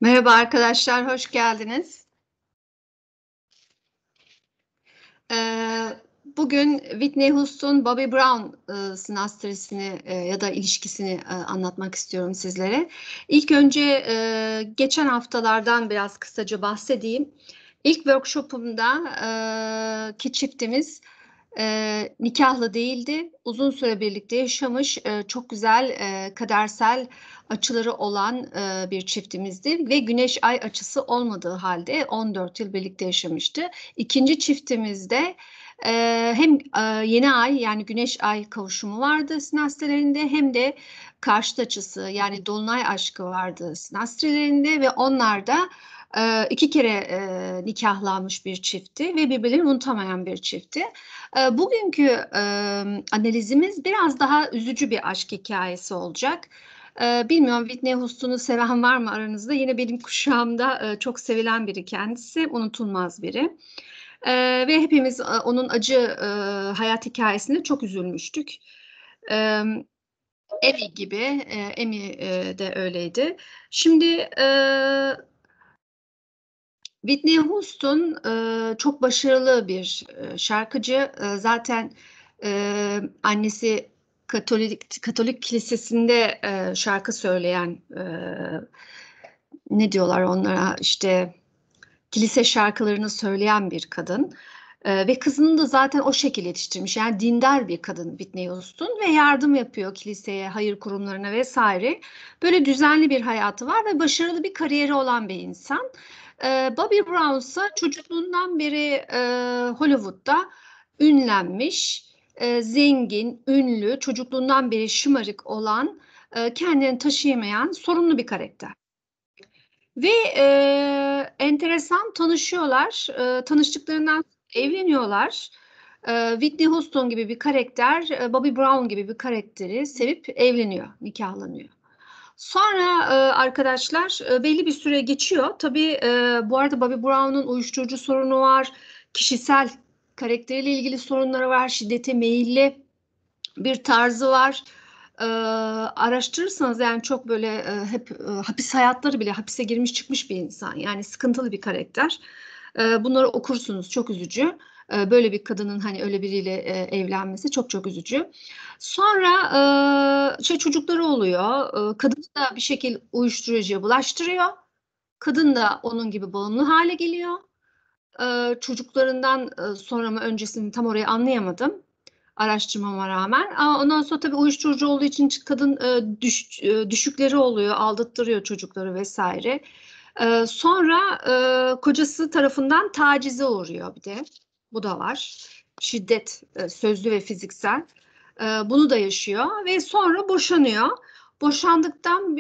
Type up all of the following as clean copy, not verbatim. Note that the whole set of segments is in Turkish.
Merhaba arkadaşlar, hoş geldiniz. Bugün Whitney Houston, Bobby Brown sinastrisini ya da ilişkisini anlatmak istiyorum sizlere. İlk önce geçen haftalardan biraz kısaca bahsedeyim. İlk workshopumda ki çiftimiz nikahlı değildi. Uzun süre birlikte yaşamış, çok güzel kadersel açıları olan bir çiftimizdi ve Güneş Ay açısı olmadığı halde 14 yıl birlikte yaşamıştı. İkinci çiftimizde hem yeni ay yani Güneş Ay kavuşumu vardı sinastrelerinde hem de karşıt açısı yani Dolunay aşkı vardı sinastrelerinde ve onlar da iki kere nikahlanmış bir çiftti ve birbirlerini unutamayan bir çiftti. Bugünkü analizimiz biraz daha üzücü bir aşk hikayesi olacak. Bilmiyorum Whitney Houston'u seven var mı aranızda? Yine benim kuşağımda çok sevilen biri kendisi, unutulmaz biri. Ve hepimiz onun acı hayat hikayesinde çok üzülmüştük. Ee, Amy gibi, Amy de öyleydi. Şimdi Whitney Houston çok başarılı bir şarkıcı. Zaten annesi Katolik kilisesinde şarkı söyleyen ne diyorlar onlara işte kilise şarkılarını söyleyen bir kadın. Ve kızını da zaten o şekilde yetiştirmiş. Yani dindar bir kadın Whitney Houston ve yardım yapıyor kiliseye, hayır kurumlarına vesaire. Böyle düzenli bir hayatı var ve başarılı bir kariyeri olan bir insan. Bobby Brown ise çocukluğundan beri Hollywood'da ünlenmiş, zengin, ünlü, çocukluğundan beri şımarık olan, kendini taşıyamayan sorunlu bir karakter. Ve enteresan tanışıyorlar. Tanıştıklarından evleniyorlar. Whitney Houston gibi bir karakter, Bobby Brown gibi bir karakteri sevip evleniyor, nikahlanıyor. Sonra arkadaşlar belli bir süre geçiyor. Tabii bu arada Bobby Brown'un uyuşturucu sorunu var, kişisel karakteriyle ilgili sorunları var, şiddete meyilli bir tarzı var. Araştırırsanız yani çok böyle hep hapis hayatları bile hapise girmiş çıkmış bir insan. Yani sıkıntılı bir karakter. Bunları okursunuz çok üzücü. Böyle bir kadının hani öyle biriyle evlenmesi çok çok üzücü. Sonra çocukları oluyor. Kadın da bir şekilde uyuşturucuya bulaştırıyor. Kadın da onun gibi bağımlı hale geliyor. Çocuklarından sonra mı öncesini tam orayı anlayamadım araştırmama rağmen. Ondan sonra tabii uyuşturucu olduğu için kadın düşükleri oluyor, aldattırıyor çocukları vesaire. Sonra kocası tarafından tacize uğruyor bir de. Bu da var. Şiddet, sözlü ve fiziksel. Bunu da yaşıyor ve sonra boşanıyor. Boşandıktan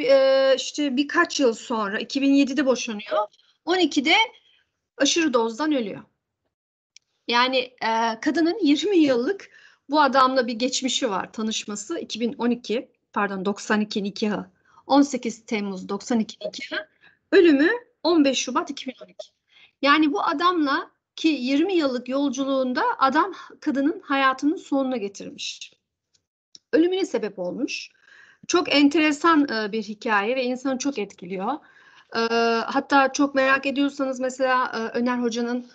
işte birkaç yıl sonra 2007'de boşanıyor. 12'de aşırı dozdan ölüyor. Yani kadının 20 yıllık bu adamla bir geçmişi var. Tanışması 2012, pardon 92 nikahı. 18 Temmuz 92 nikahı. Ölümü 15 Şubat 2012. Yani bu adamla ki 20 yıllık yolculuğunda adam kadının hayatının sonuna getirmiş. Ölümüne sebep olmuş. Çok enteresan bir hikaye ve insanı çok etkiliyor. E, Hatta çok merak ediyorsanız mesela Öner Hoca'nın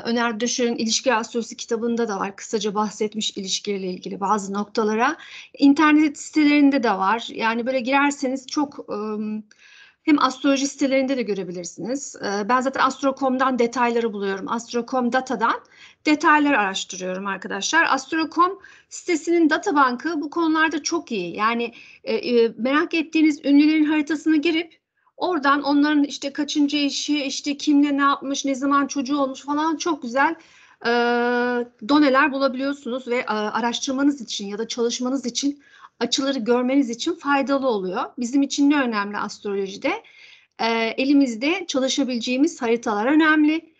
Öner Düşür'ün İlişki Astrolojisi kitabında da var. Kısaca bahsetmiş ilişkilerle ilgili bazı noktalara. İnternet sitelerinde de var. Yani böyle girerseniz çok hem astroloji sitelerinde de görebilirsiniz. Ben zaten Astro.com'dan detayları buluyorum. Astro.com datadan detaylar araştırıyorum arkadaşlar. Astro.com sitesinin data bankı bu konularda çok iyi. Yani merak ettiğiniz ünlülerin haritasına girip oradan onların işte kaçıncı eşi, işte kimle ne yapmış, ne zaman çocuğu olmuş falan çok güzel e, doneler bulabiliyorsunuz ve araştırmanız için ya da çalışmanız için açıları görmeniz için faydalı oluyor. Bizim için ne önemli astrolojide? Elimizde çalışabileceğimiz haritalar önemli.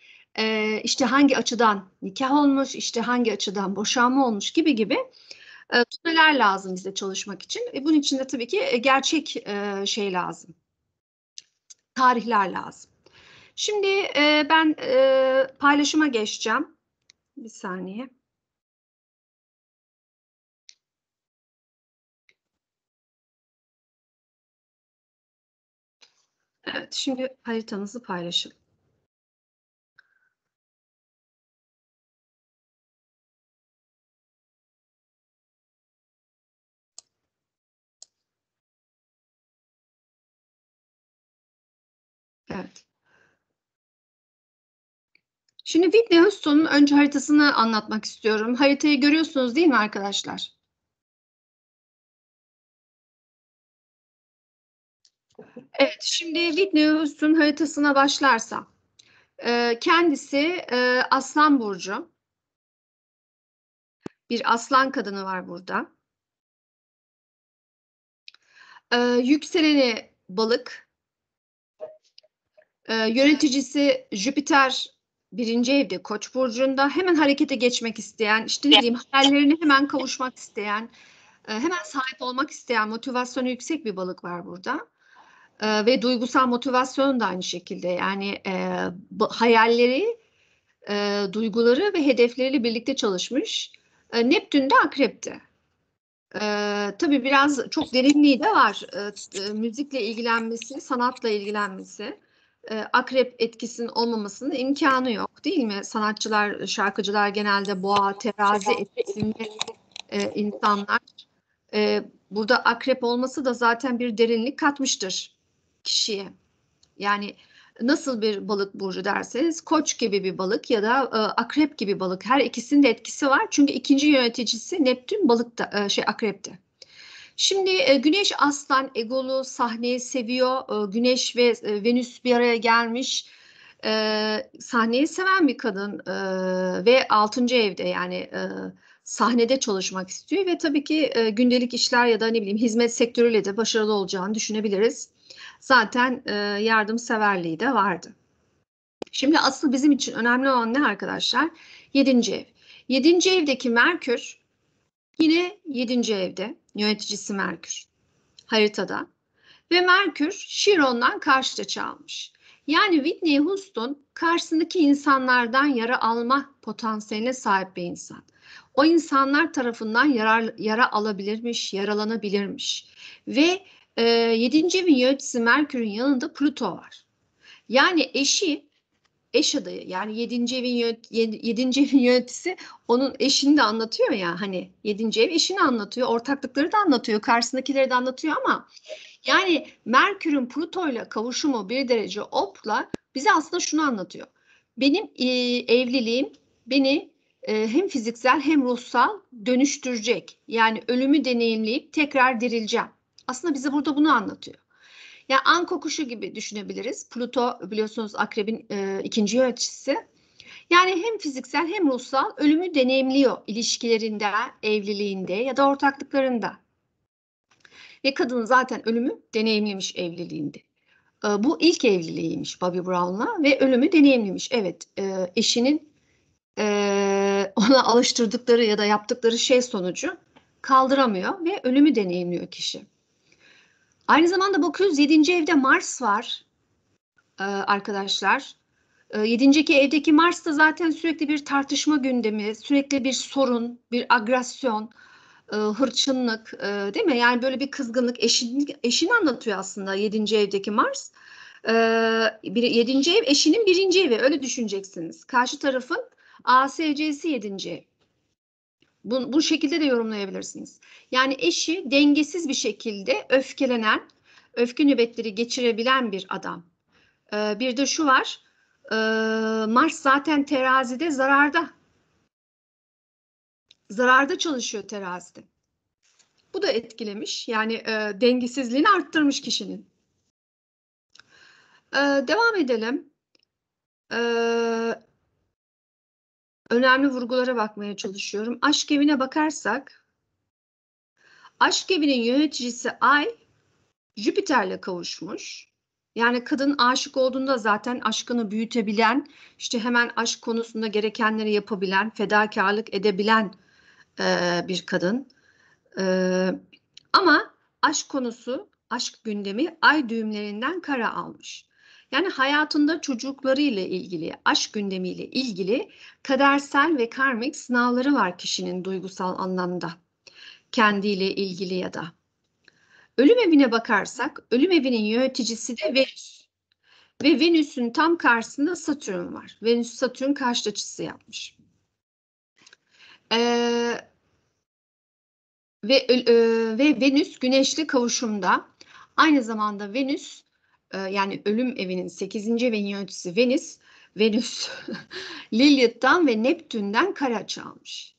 İşte hangi açıdan nikah olmuş, işte hangi açıdan boşanma olmuş gibi gibi neler lazım bize çalışmak için. Bunun için de tabii ki gerçek şey lazım, tarihler lazım. Şimdi ben paylaşıma geçeceğim. Bir saniye. Evet, şimdi haritamızı paylaşalım. Evet. Şimdi Whitney Houston'un önce haritasını anlatmak istiyorum. Haritayı görüyorsunuz değil mi arkadaşlar? Evet, şimdi Whitney Houston haritasına başlarsam. Kendisi Aslan Burcu. Bir aslan kadını var burada. Yükseleni balık. Yöneticisi Jüpiter birinci evde Koç burcunda, hemen harekete geçmek isteyen, işte ne bileyim hayallerine hemen kavuşmak isteyen, hemen sahip olmak isteyen, motivasyonu yüksek bir balık var burada. Ve duygusal motivasyon da aynı şekilde, yani hayalleri, duyguları ve hedefleriyle birlikte çalışmış. Neptün de Akrep'te. Tabii biraz çok derinliği de var. Müzikle ilgilenmesi, sanatla ilgilenmesi, akrep etkisinin olmamasının imkanı yok, değil mi? Sanatçılar, şarkıcılar genelde boğa, terazi etkisinde insanlar. Burada akrep olması da zaten bir derinlik katmıştır kişiye. Yani nasıl bir balık burcu derseniz, Koç gibi bir balık ya da Akrep gibi balık. Her ikisinin de etkisi var. Çünkü ikinci yöneticisi Neptün balıkta, Akrep'te. Şimdi Güneş Aslan egolu, sahneyi seviyor. Güneş ve Venüs bir araya gelmiş. Sahneyi seven bir kadın ve 6. evde, yani sahnede çalışmak istiyor ve tabii ki gündelik işler ya da ne bileyim hizmet sektörüyle de başarılı olacağını düşünebiliriz. Zaten yardımseverliği de vardı. Şimdi asıl bizim için önemli olan ne arkadaşlar? 7. ev. 7. evdeki Merkür yine 7. evde, yöneticisi Merkür haritada. Ve Merkür Şiron'dan karşı açı almış. Yani Whitney Houston karşısındaki insanlardan yara alma potansiyeline sahip bir insan. O insanlar tarafından yara alabilirmiş, yaralanabilirmiş. Ve 7. evin yöneticisi Merkür'ün yanında Plüto var. Yani eş adayı, yani yedinci evin yöneticisi onun eşini de anlatıyor ya, hani 7. ev eşini anlatıyor, ortaklıkları da anlatıyor, karşısındakileri de anlatıyor ama yani Merkür'ün Plüto'yla kavuşumu 1 derece Op'la bize aslında şunu anlatıyor. Benim evliliğim beni hem fiziksel hem ruhsal dönüştürecek. Yani ölümü deneyimleyip tekrar dirileceğim. Aslında bize burada bunu anlatıyor. Yani an kokuşu gibi düşünebiliriz. Plüto biliyorsunuz Akrebin ikinci yöneticisi. Yani hem fiziksel hem ruhsal ölümü deneyimliyor ilişkilerinde, evliliğinde ya da ortaklıklarında. Ve kadın zaten ölümü deneyimlemiş evliliğinde. Bu ilk evliliğiymiş Bobby Brown'la ve ölümü deneyimlemiş. Evet, eşinin ona alıştırdıkları ya da yaptıkları şey sonucu kaldıramıyor ve ölümü deneyimliyor kişi. Aynı zamanda bakıyoruz 7. evde Mars var arkadaşlar. 7. evdeki Mars da zaten sürekli bir tartışma gündemi, sürekli bir sorun, bir agresyon, hırçınlık, değil mi? Yani böyle bir kızgınlık, eşini anlatıyor aslında 7. evdeki Mars. 7. ev eşinin 1. evi, öyle düşüneceksiniz. Karşı tarafın ASC'si 7. ev. Bu şekilde de yorumlayabilirsiniz. Yani eşi dengesiz bir şekilde öfkelenen, öfke nöbetleri geçirebilen bir adam. Bir de şu var, Mars zaten terazide zararda. Zararda çalışıyor terazide. Bu da etkilemiş. Yani dengesizliğini arttırmış kişinin. Devam edelim. E, Önemli vurgulara bakmaya çalışıyorum. Aşk evine bakarsak, aşk evinin yöneticisi Ay, Jüpiter'le kavuşmuş. Yani kadın aşık olduğunda zaten aşkını büyütebilen, işte hemen aşk konusunda gerekenleri yapabilen, fedakarlık edebilen bir kadın. Ama aşk konusu, aşk gündemi ay düğümlerinden kara almış. Yani hayatında çocuklarıyla ilgili, aşk gündemiyle ilgili kadersel ve karmik sınavları var kişinin duygusal anlamda. Kendiyle ilgili ya da. Ölüm evine bakarsak, ölüm evinin yöneticisi de Venüs. Ve Venüs'ün tam karşısında Satürn var. Venüs-Satürn karşıt açısı yapmış. Ve Venüs Güneş'le kavuşumda. Aynı zamanda Venüs yani ölüm evinin 8. evin yöneticisi Venüs Lilith'ten ve Neptün'den kare açı almış.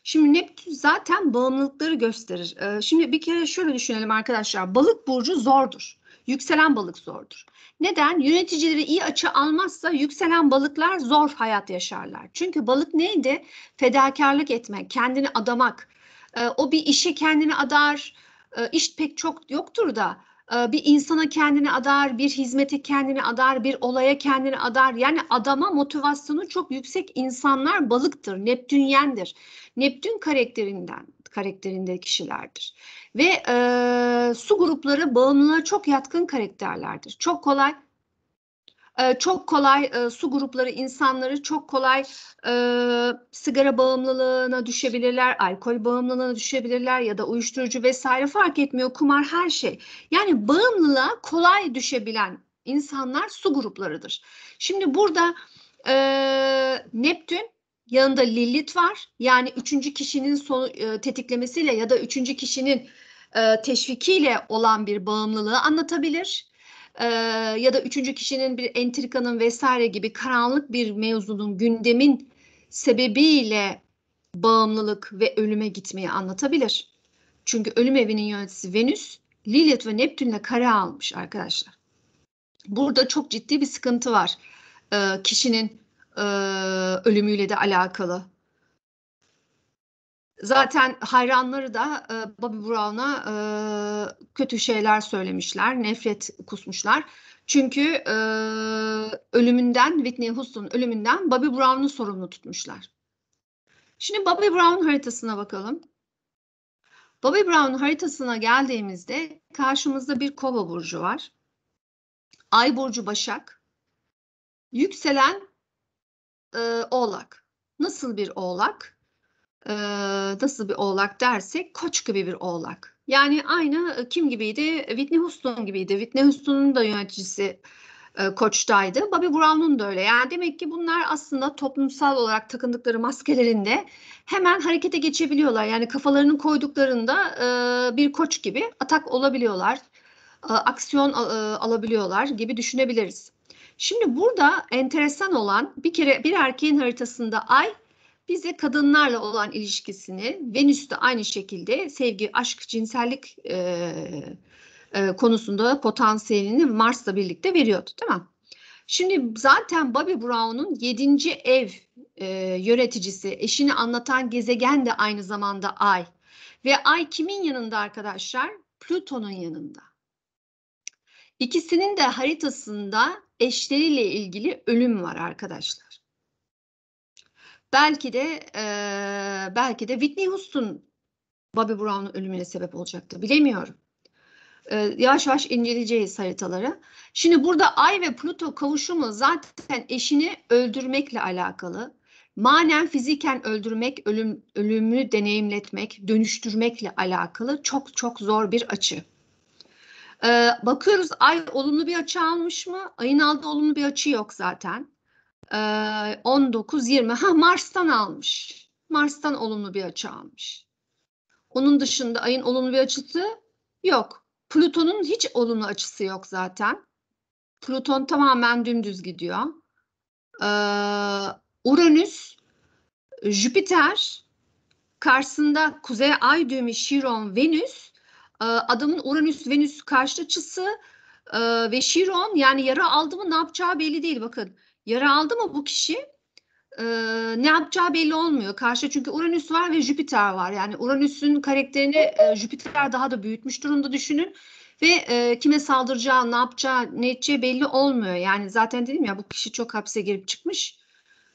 Şimdi Neptün zaten bağımlılıkları gösterir. Şimdi bir kere şöyle düşünelim arkadaşlar. Balık burcu zordur. Yükselen balık zordur. Neden? Yöneticileri iyi açı almazsa yükselen balıklar zor hayat yaşarlar. Çünkü balık neydi? Fedakarlık etmek, kendini adamak. O bir işe kendini adar. İş pek çok yoktur da bir insana kendini adar, bir hizmete kendini adar, bir olaya kendini adar. Yani adama motivasyonu çok yüksek insanlar balıktır, Neptünyendir. Neptün karakterinde kişilerdir. Ve su grupları bağımlılığa çok yatkın karakterlerdir. Çok kolay su grupları insanları çok kolay sigara bağımlılığına düşebilirler, alkol bağımlılığına düşebilirler ya da uyuşturucu vesaire fark etmiyor, kumar her şey. Yani bağımlılığa kolay düşebilen insanlar su gruplarıdır. Şimdi burada Neptün yanında Lilith var. Yani üçüncü kişinin tetiklemesiyle ya da üçüncü kişinin teşvikiyle olan bir bağımlılığı anlatabilir. Ya da üçüncü kişinin bir entrikanın vesaire gibi karanlık bir mevzunun gündemin sebebiyle bağımlılık ve ölüme gitmeyi anlatabilir. Çünkü ölüm evinin yöneticisi Venüs, Lilith ve Neptün'le kare almış arkadaşlar. Burada çok ciddi bir sıkıntı var. Kişinin ölümüyle de alakalı. Zaten hayranları da Bobby Brown'a kötü şeyler söylemişler, nefret kusmuşlar. Çünkü Whitney Houston ölümünden Bobby Brown'u sorumlu tutmuşlar. Şimdi Bobby Brown haritasına bakalım. Bobby Brown haritasına geldiğimizde karşımızda bir Kova burcu var. Ay burcu Başak. Yükselen Oğlak. Nasıl bir Oğlak? Nasıl bir oğlak dersek Koç gibi bir oğlak. Yani aynı kim gibiydi? Whitney Houston gibiydi. Whitney Houston'un da yöneticisi Koç'taydı. Bobby Brown'un da öyle. Yani demek ki bunlar aslında toplumsal olarak takındıkları maskelerinde hemen harekete geçebiliyorlar. Yani kafalarını koyduklarında bir koç gibi atak olabiliyorlar. Aksiyon alabiliyorlar gibi düşünebiliriz. Şimdi burada enteresan olan bir kere bir erkeğin haritasında ay bize kadınlarla olan ilişkisini, Venüs'te aynı şekilde sevgi, aşk, cinsellik konusunda potansiyelini Mars'la birlikte veriyordu, değil mi? Şimdi zaten Bobby Brown'un 7. ev yöneticisi, eşini anlatan gezegen de aynı zamanda Ay. Ve Ay kimin yanında arkadaşlar? Plüton'un yanında. İkisinin de haritasında eşleriyle ilgili ölüm var arkadaşlar. Belki de Whitney Houston Bobby Brown'un ölümüne sebep olacaktı. Bilemiyorum. Yavaş yavaş inceleyeceğiz haritaları. Şimdi burada Ay ve Plüto kavuşumu zaten eşini öldürmekle alakalı. Manen fiziken öldürmek, ölümü deneyimletmek, dönüştürmekle alakalı çok çok zor bir açı. Bakıyoruz Ay olumlu bir açı almış mı? Ayın aldığı olumlu bir açı yok zaten. 19-20 Mars'tan almış. Mars'tan olumlu bir açı almış. Onun dışında ayın olumlu bir açısı yok. Plüton'un hiç olumlu açısı yok zaten. Plüton tamamen dümdüz gidiyor. Uranüs, Jüpiter, karşısında Kuzey Ay düğümü Chiron, Venüs. Adamın Uranüs-Venüs karşıt açısı ve Chiron yani yara aldı mı ne yapacağı belli değil. Bakın yara aldı mı bu kişi ne yapacağı belli olmuyor. Karşı çünkü Uranüs var ve Jüpiter var. Yani Uranüs'ün karakterini Jüpiter daha da büyütmüş durumda düşünün. Ve kime saldıracağı, ne yapacağı, ne edeceği belli olmuyor. Yani zaten dedim ya bu kişi çok hapse girip çıkmış.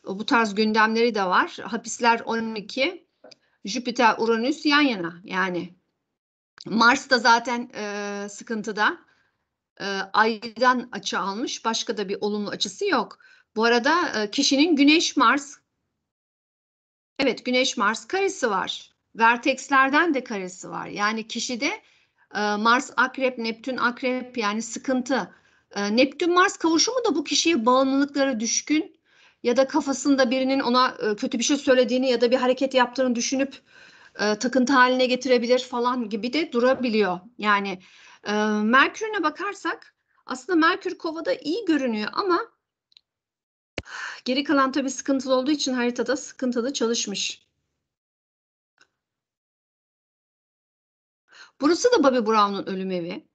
Bu tarz gündemleri de var. Hapisler 12, Jüpiter, Uranüs yan yana. Yani Mars da zaten sıkıntıda. Ay'dan açı almış. Başka da bir olumlu açısı yok. Bu arada kişinin Güneş-Mars, evet Güneş-Mars karesi var. Vertexlerden de karesi var. Yani kişide Mars Akrep, Neptün Akrep yani sıkıntı. Neptün-Mars kavuşumu da bu kişiye bağımlılıklara düşkün ya da kafasında birinin ona kötü bir şey söylediğini ya da bir hareket yaptığını düşünüp takıntı haline getirebilir falan gibi de durabiliyor. Yani Merkür'üne bakarsak aslında Merkür Kova'da iyi görünüyor ama geri kalan tabii sıkıntılı olduğu için haritada sıkıntılı çalışmış. Burası da Bobby Brown'un ölüm evi.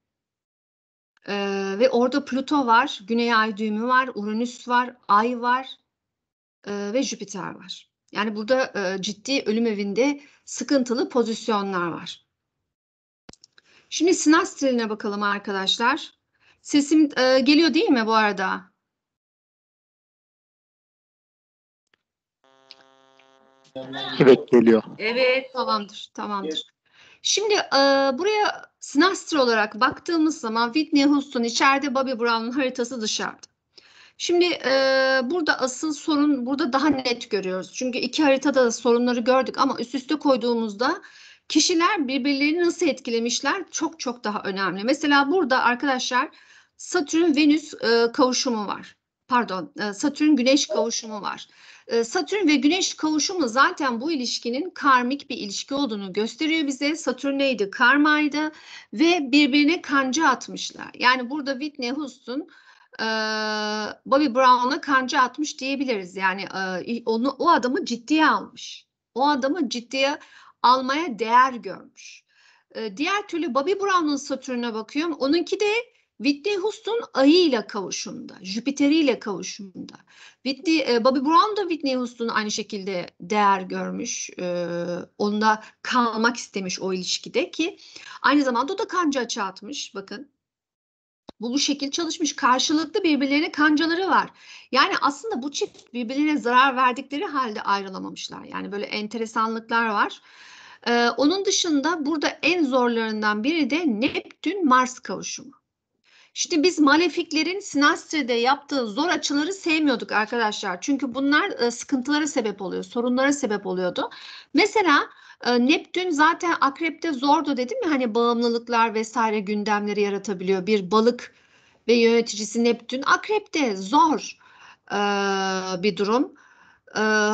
Ve orada Plüto var, Güney Ay düğümü var, Uranüs var, Ay var ve Jüpiter var. Yani burada ciddi ölüm evinde sıkıntılı pozisyonlar var. Şimdi sinastriline bakalım arkadaşlar. Sesim geliyor değil mi bu arada? Evet, geliyor. Evet, tamamdır, tamamdır. Şimdi buraya sinastri olarak baktığımız zaman Whitney Houston içeride, Bobby Brown'un haritası dışarıda. Şimdi burada asıl sorun burada daha net görüyoruz. Çünkü iki haritada da sorunları gördük ama üst üste koyduğumuzda kişiler birbirlerini nasıl etkilemişler çok çok daha önemli. Mesela burada arkadaşlar Satürn-Venüs kavuşumu var. Pardon, Satürn-Güneş kavuşumu var. Satürn ve Güneş kavuşumu zaten bu ilişkinin karmik bir ilişki olduğunu gösteriyor bize. Satürn neydi? Karmaydı ve birbirine kanca atmışlar. Yani burada Whitney Houston Bobby Brown'a kanca atmış diyebiliriz. Yani o adamı ciddiye almış. O adamı ciddiye almaya değer görmüş. Diğer türlü Bobby Brown'un Satürn'e bakıyorum. Onunki de Whitney Houston ayıyla kavuşumda, Jüpiter'iyle kavuşumda. Bobby Brown da Whitney Houston aynı şekilde değer görmüş. Onunla kalmak istemiş o ilişkide ki aynı zamanda o da kanca açığa atmış. Bakın. Bu şekil çalışmış. Karşılıklı birbirlerine kancaları var. Yani aslında bu çift birbirlerine zarar verdikleri halde ayrılamamışlar. Yani böyle enteresanlıklar var. Onun dışında burada en zorlarından biri de Neptün-Mars kavuşumu. Şimdi biz malefiklerin sinastride yaptığı zor açıları sevmiyorduk arkadaşlar. Çünkü bunlar sıkıntılara sebep oluyor, sorunlara sebep oluyordu. Mesela Neptün zaten Akrep'te zordu dedim ya, hani bağımlılıklar vesaire gündemleri yaratabiliyor. Bir balık ve yöneticisi Neptün Akrep'te zor bir durum.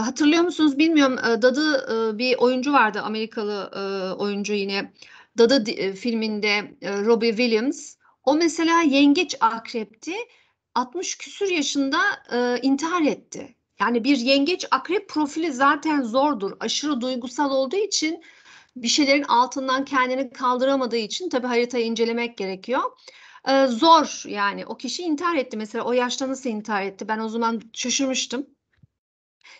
Hatırlıyor musunuz bilmiyorum. Dadı bir oyuncu vardı, Amerikalı oyuncu yine. Dadı filminde Robbie Williams. O mesela yengeç akrepti. 60 küsür yaşında intihar etti. Yani bir yengeç akrep profili zaten zordur. Aşırı duygusal olduğu için bir şeylerin altından kendini kaldıramadığı için tabii haritayı incelemek gerekiyor. Zor yani, o kişi intihar etti mesela, o yaşta nasıl intihar etti, ben o zaman şaşırmıştım.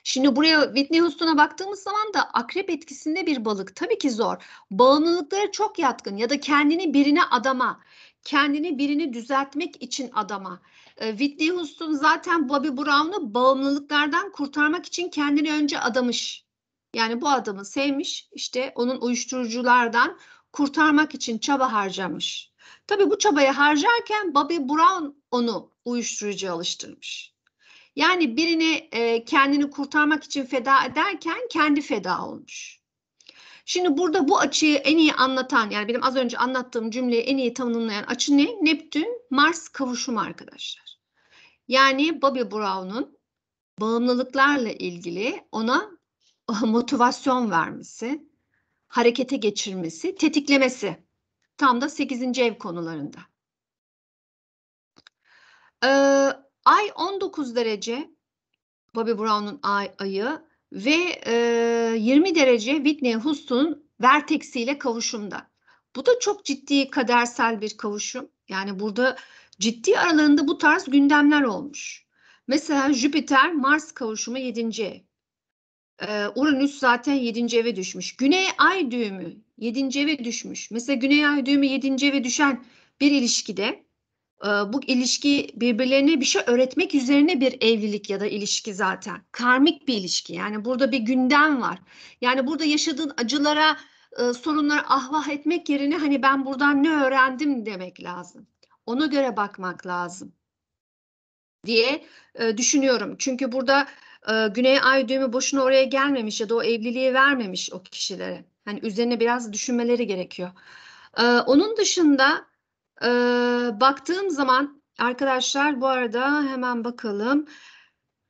Şimdi buraya Whitney Houston'a baktığımız zaman da akrep etkisinde bir balık. Tabii ki zor. Bağımlılıklara çok yatkın ya da kendini birine adama, kendini birini düzeltmek için adama. Whitney Houston zaten Bobby Brown'u bağımlılıklardan kurtarmak için kendini önce adamış. Yani bu adamı sevmiş, işte onun uyuşturuculardan kurtarmak için çaba harcamış. Tabii bu çabayı harcarken Bobby Brown onu uyuşturucuya alıştırmış. Yani birini kendini kurtarmak için feda ederken kendi feda olmuş. Şimdi burada bu açıyı en iyi anlatan, yani benim az önce anlattığım cümleyi en iyi tanımlayan açı ne? Neptün Mars kavuşumu arkadaşlar. Yani Bobby Brown'un bağımlılıklarla ilgili ona motivasyon vermesi, harekete geçirmesi, tetiklemesi. Tam da 8. ev konularında. Ay 19 derece Bobby Brown'un ayı ve 20 derece Whitney Houston'un verteksiyle kavuşumda. Bu da çok ciddi kadersel bir kavuşum. Yani burada ciddi aralarında bu tarz gündemler olmuş. Mesela Jüpiter Mars kavuşumu 7. ev. Uranüs zaten 7. eve düşmüş. Güney Ay düğümü 7. eve düşmüş. Mesela Güney Ay düğümü 7. eve düşen bir ilişkide bu ilişki birbirlerine bir şey öğretmek üzerine bir evlilik ya da ilişki zaten. Karmik bir ilişki. Yani burada bir gündem var. Yani burada yaşadığın acılara, sorunlara ahvah etmek yerine hani ben buradan ne öğrendim demek lazım. Ona göre bakmak lazım diye düşünüyorum. Çünkü burada Güney Ay düğümü boşuna oraya gelmemiş ya da o evliliği vermemiş o kişilere. Hani üzerine biraz düşünmeleri gerekiyor. Onun dışında baktığım zaman arkadaşlar bu arada hemen bakalım.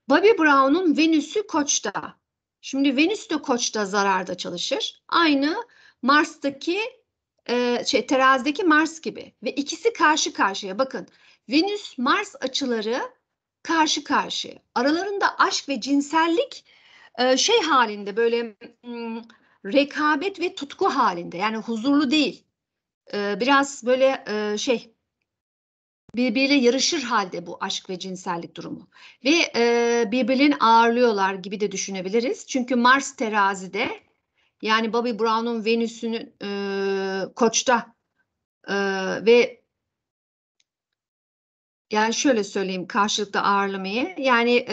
Bobby Brown'un Venüs'ü Koç'ta. Şimdi Venüs de Koç'ta zararda çalışır. Aynı Mars'taki terazideki Mars gibi. Ve ikisi karşı karşıya. Bakın Venüs-Mars açıları karşı karşıya. Aralarında aşk ve cinsellik şey halinde böyle rekabet ve tutku halinde. Yani huzurlu değil. Biraz böyle birbiriyle yarışır halde bu aşk ve cinsellik durumu. Ve birbirlerini ağırlıyorlar gibi de düşünebiliriz. Çünkü Mars terazide, yani Bobby Brown'un Venüs'ünün Koç'ta ve yani şöyle söyleyeyim karşılıklı ağırlamayı. Yani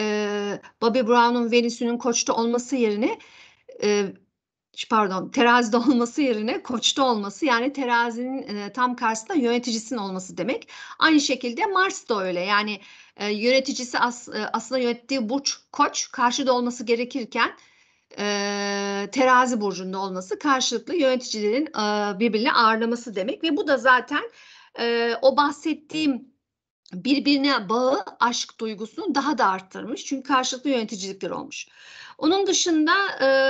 Bobby Brown'un Venüs'ünün Koç'ta olması yerine e, pardon, terazide olması yerine Koç'ta olması, yani terazinin tam karşısında yöneticisinin olması demek. Aynı şekilde Mars da öyle. Yani yöneticisi aslında yönettiği burç Koç, karşıda olması gerekirken terazi burcunda olması karşılıklı yöneticilerin birbirini ağırlaması demek. Ve bu da zaten o bahsettiğim birbirine bağı, aşk duygusunu daha da arttırmış. Çünkü karşılıklı yöneticilikler olmuş. Onun dışında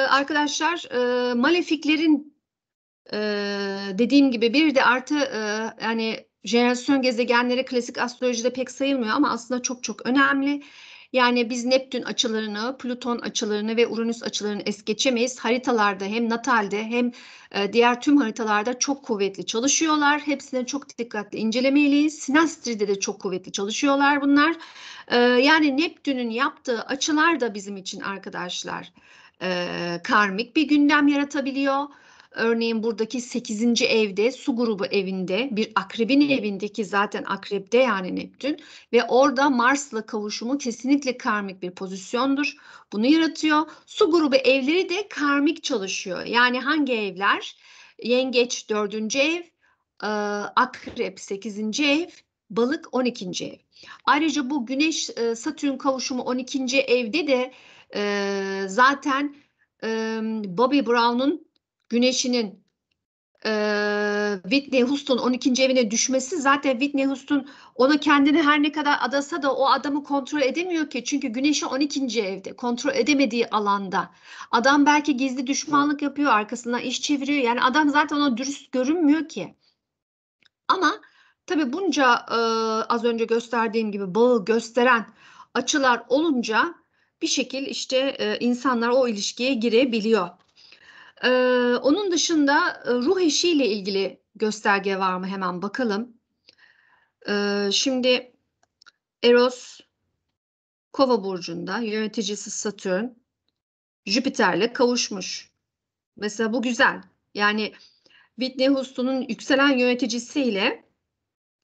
arkadaşlar malefiklerin dediğim gibi bir de artı yani jenerasyon gezegenleri klasik astrolojide pek sayılmıyor ama aslında çok çok önemli. Yani biz Neptün açılarını, Plüton açılarını ve Uranüs açılarını es geçemeyiz. Haritalarda hem natalde hem diğer tüm haritalarda çok kuvvetli çalışıyorlar. Hepsine çok dikkatli incelemeliyiz. Sinastri'de de çok kuvvetli çalışıyorlar bunlar. Yani Neptün'ün yaptığı açılar da bizim için arkadaşlar karmik bir gündem yaratabiliyor. Örneğin buradaki 8. evde, su grubu evinde, bir akrebin evindeki, zaten akrepte yani Neptün, ve orada Mars'la kavuşumu kesinlikle karmik bir pozisyondur. Bunu yaratıyor. Su grubu evleri de karmik çalışıyor. Yani hangi evler? Yengeç 4. ev, akrep 8. ev, balık 12. ev. Ayrıca bu Güneş Satürn kavuşumu 12. evde de zaten Bobby Brown'un Güneş'inin Whitney Houston 12. evine düşmesi, zaten Whitney Houston ona kendini her ne kadar adasa da o adamı kontrol edemiyor ki. Çünkü Güneş'i 12. evde, kontrol edemediği alanda. Adam belki gizli düşmanlık yapıyor, arkasından iş çeviriyor. Yani adam zaten ona dürüst görünmüyor ki. Ama tabii bunca az önce gösterdiğim gibi bağı gösteren açılar olunca bir şekil işte insanlar o ilişkiye girebiliyor. Onun dışında ruh eşiyle ilgili gösterge var mı, hemen bakalım. Şimdi Eros Kova burcunda, yöneticisi Satürn Jüpiter'le kavuşmuş. Mesela bu güzel. Yani Whitney Houston'un yükselen yöneticisiyle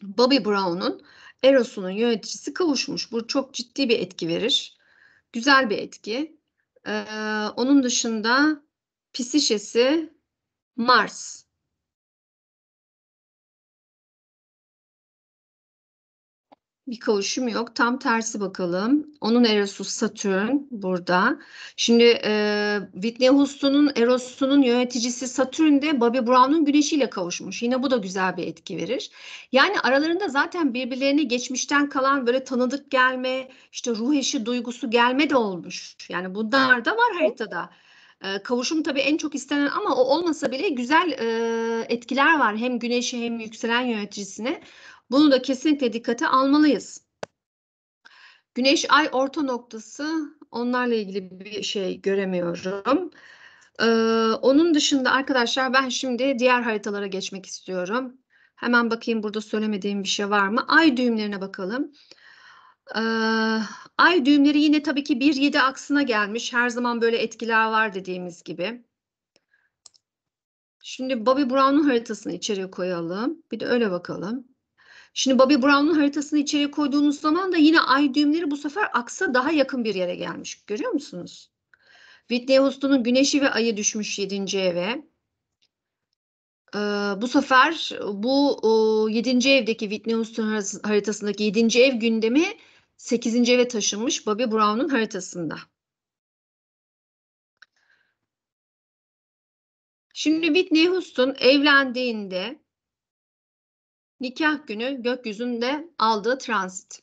Bobby Brown'un Eros'unun yöneticisi kavuşmuş. Bu çok ciddi bir etki verir. Güzel bir etki. Onun dışında Psişesi Mars. Bir kavuşum yok. Tam tersi bakalım. Onun Eros'u Satürn burada. Şimdi Whitney Houston'un Eros'unun yöneticisi Satürn de Bobby Brown'un Güneşiyle kavuşmuş. Yine bu da güzel bir etki verir. Yani aralarında zaten birbirlerine geçmişten kalan böyle tanıdık gelme, işte ruh eşi duygusu gelme de olmuş. Yani bunlar da var haritada. Kavuşum tabii en çok istenen ama o olmasa bile güzel etkiler var. Hem Güneşi hem yükselen yöneticisine. Bunu da kesinlikle dikkate almalıyız. Güneş Ay orta noktası, onlarla ilgili bir şey göremiyorum. Ee, Onun dışında arkadaşlar ben şimdi diğer haritalara geçmek istiyorum. Hemen bakayım burada söylemediğim bir şey var mı? Ay düğümlerine bakalım. Ee, Ay düğümleri yine tabii ki 1-7 aksına gelmiş. Her zaman böyle etkiler var dediğimiz gibi. Şimdi Bobby Brown'un haritasını içeriye koyalım. Bir de öyle bakalım. Şimdi Bobby Brown'un haritasını içeriye koyduğunuz zaman da yine ay düğümleri bu sefer aksa daha yakın bir yere gelmiş. Görüyor musunuz? Whitney Houston'un güneşi ve ayı düşmüş 7. eve. Bu sefer bu 7. evdeki Whitney Houston haritasındaki 7. ev gündemi 8. eve taşınmış Bobby Brown'un haritasında. Şimdi Whitney Houston evlendiğinde nikah günü gökyüzünde aldığı transit.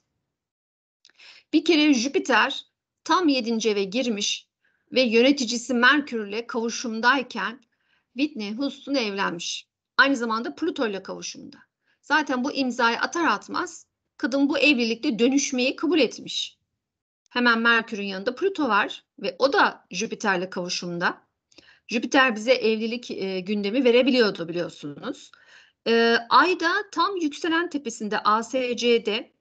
Bir kere Jüpiter tam 7. eve girmiş ve yöneticisi Merkür'le kavuşumdayken Whitney Houston evlenmiş. Aynı zamanda Plüto ile kavuşumda. Zaten bu imzayı atar atmaz kadın bu evlilikte dönüşmeyi kabul etmiş. Hemen Merkür'ün yanında Plüto var ve o da Jüpiter'le kavuşumda. Jüpiter bize evlilik gündemi verebiliyordu biliyorsunuz. Ay da tam yükselen tepesinde ASC'de.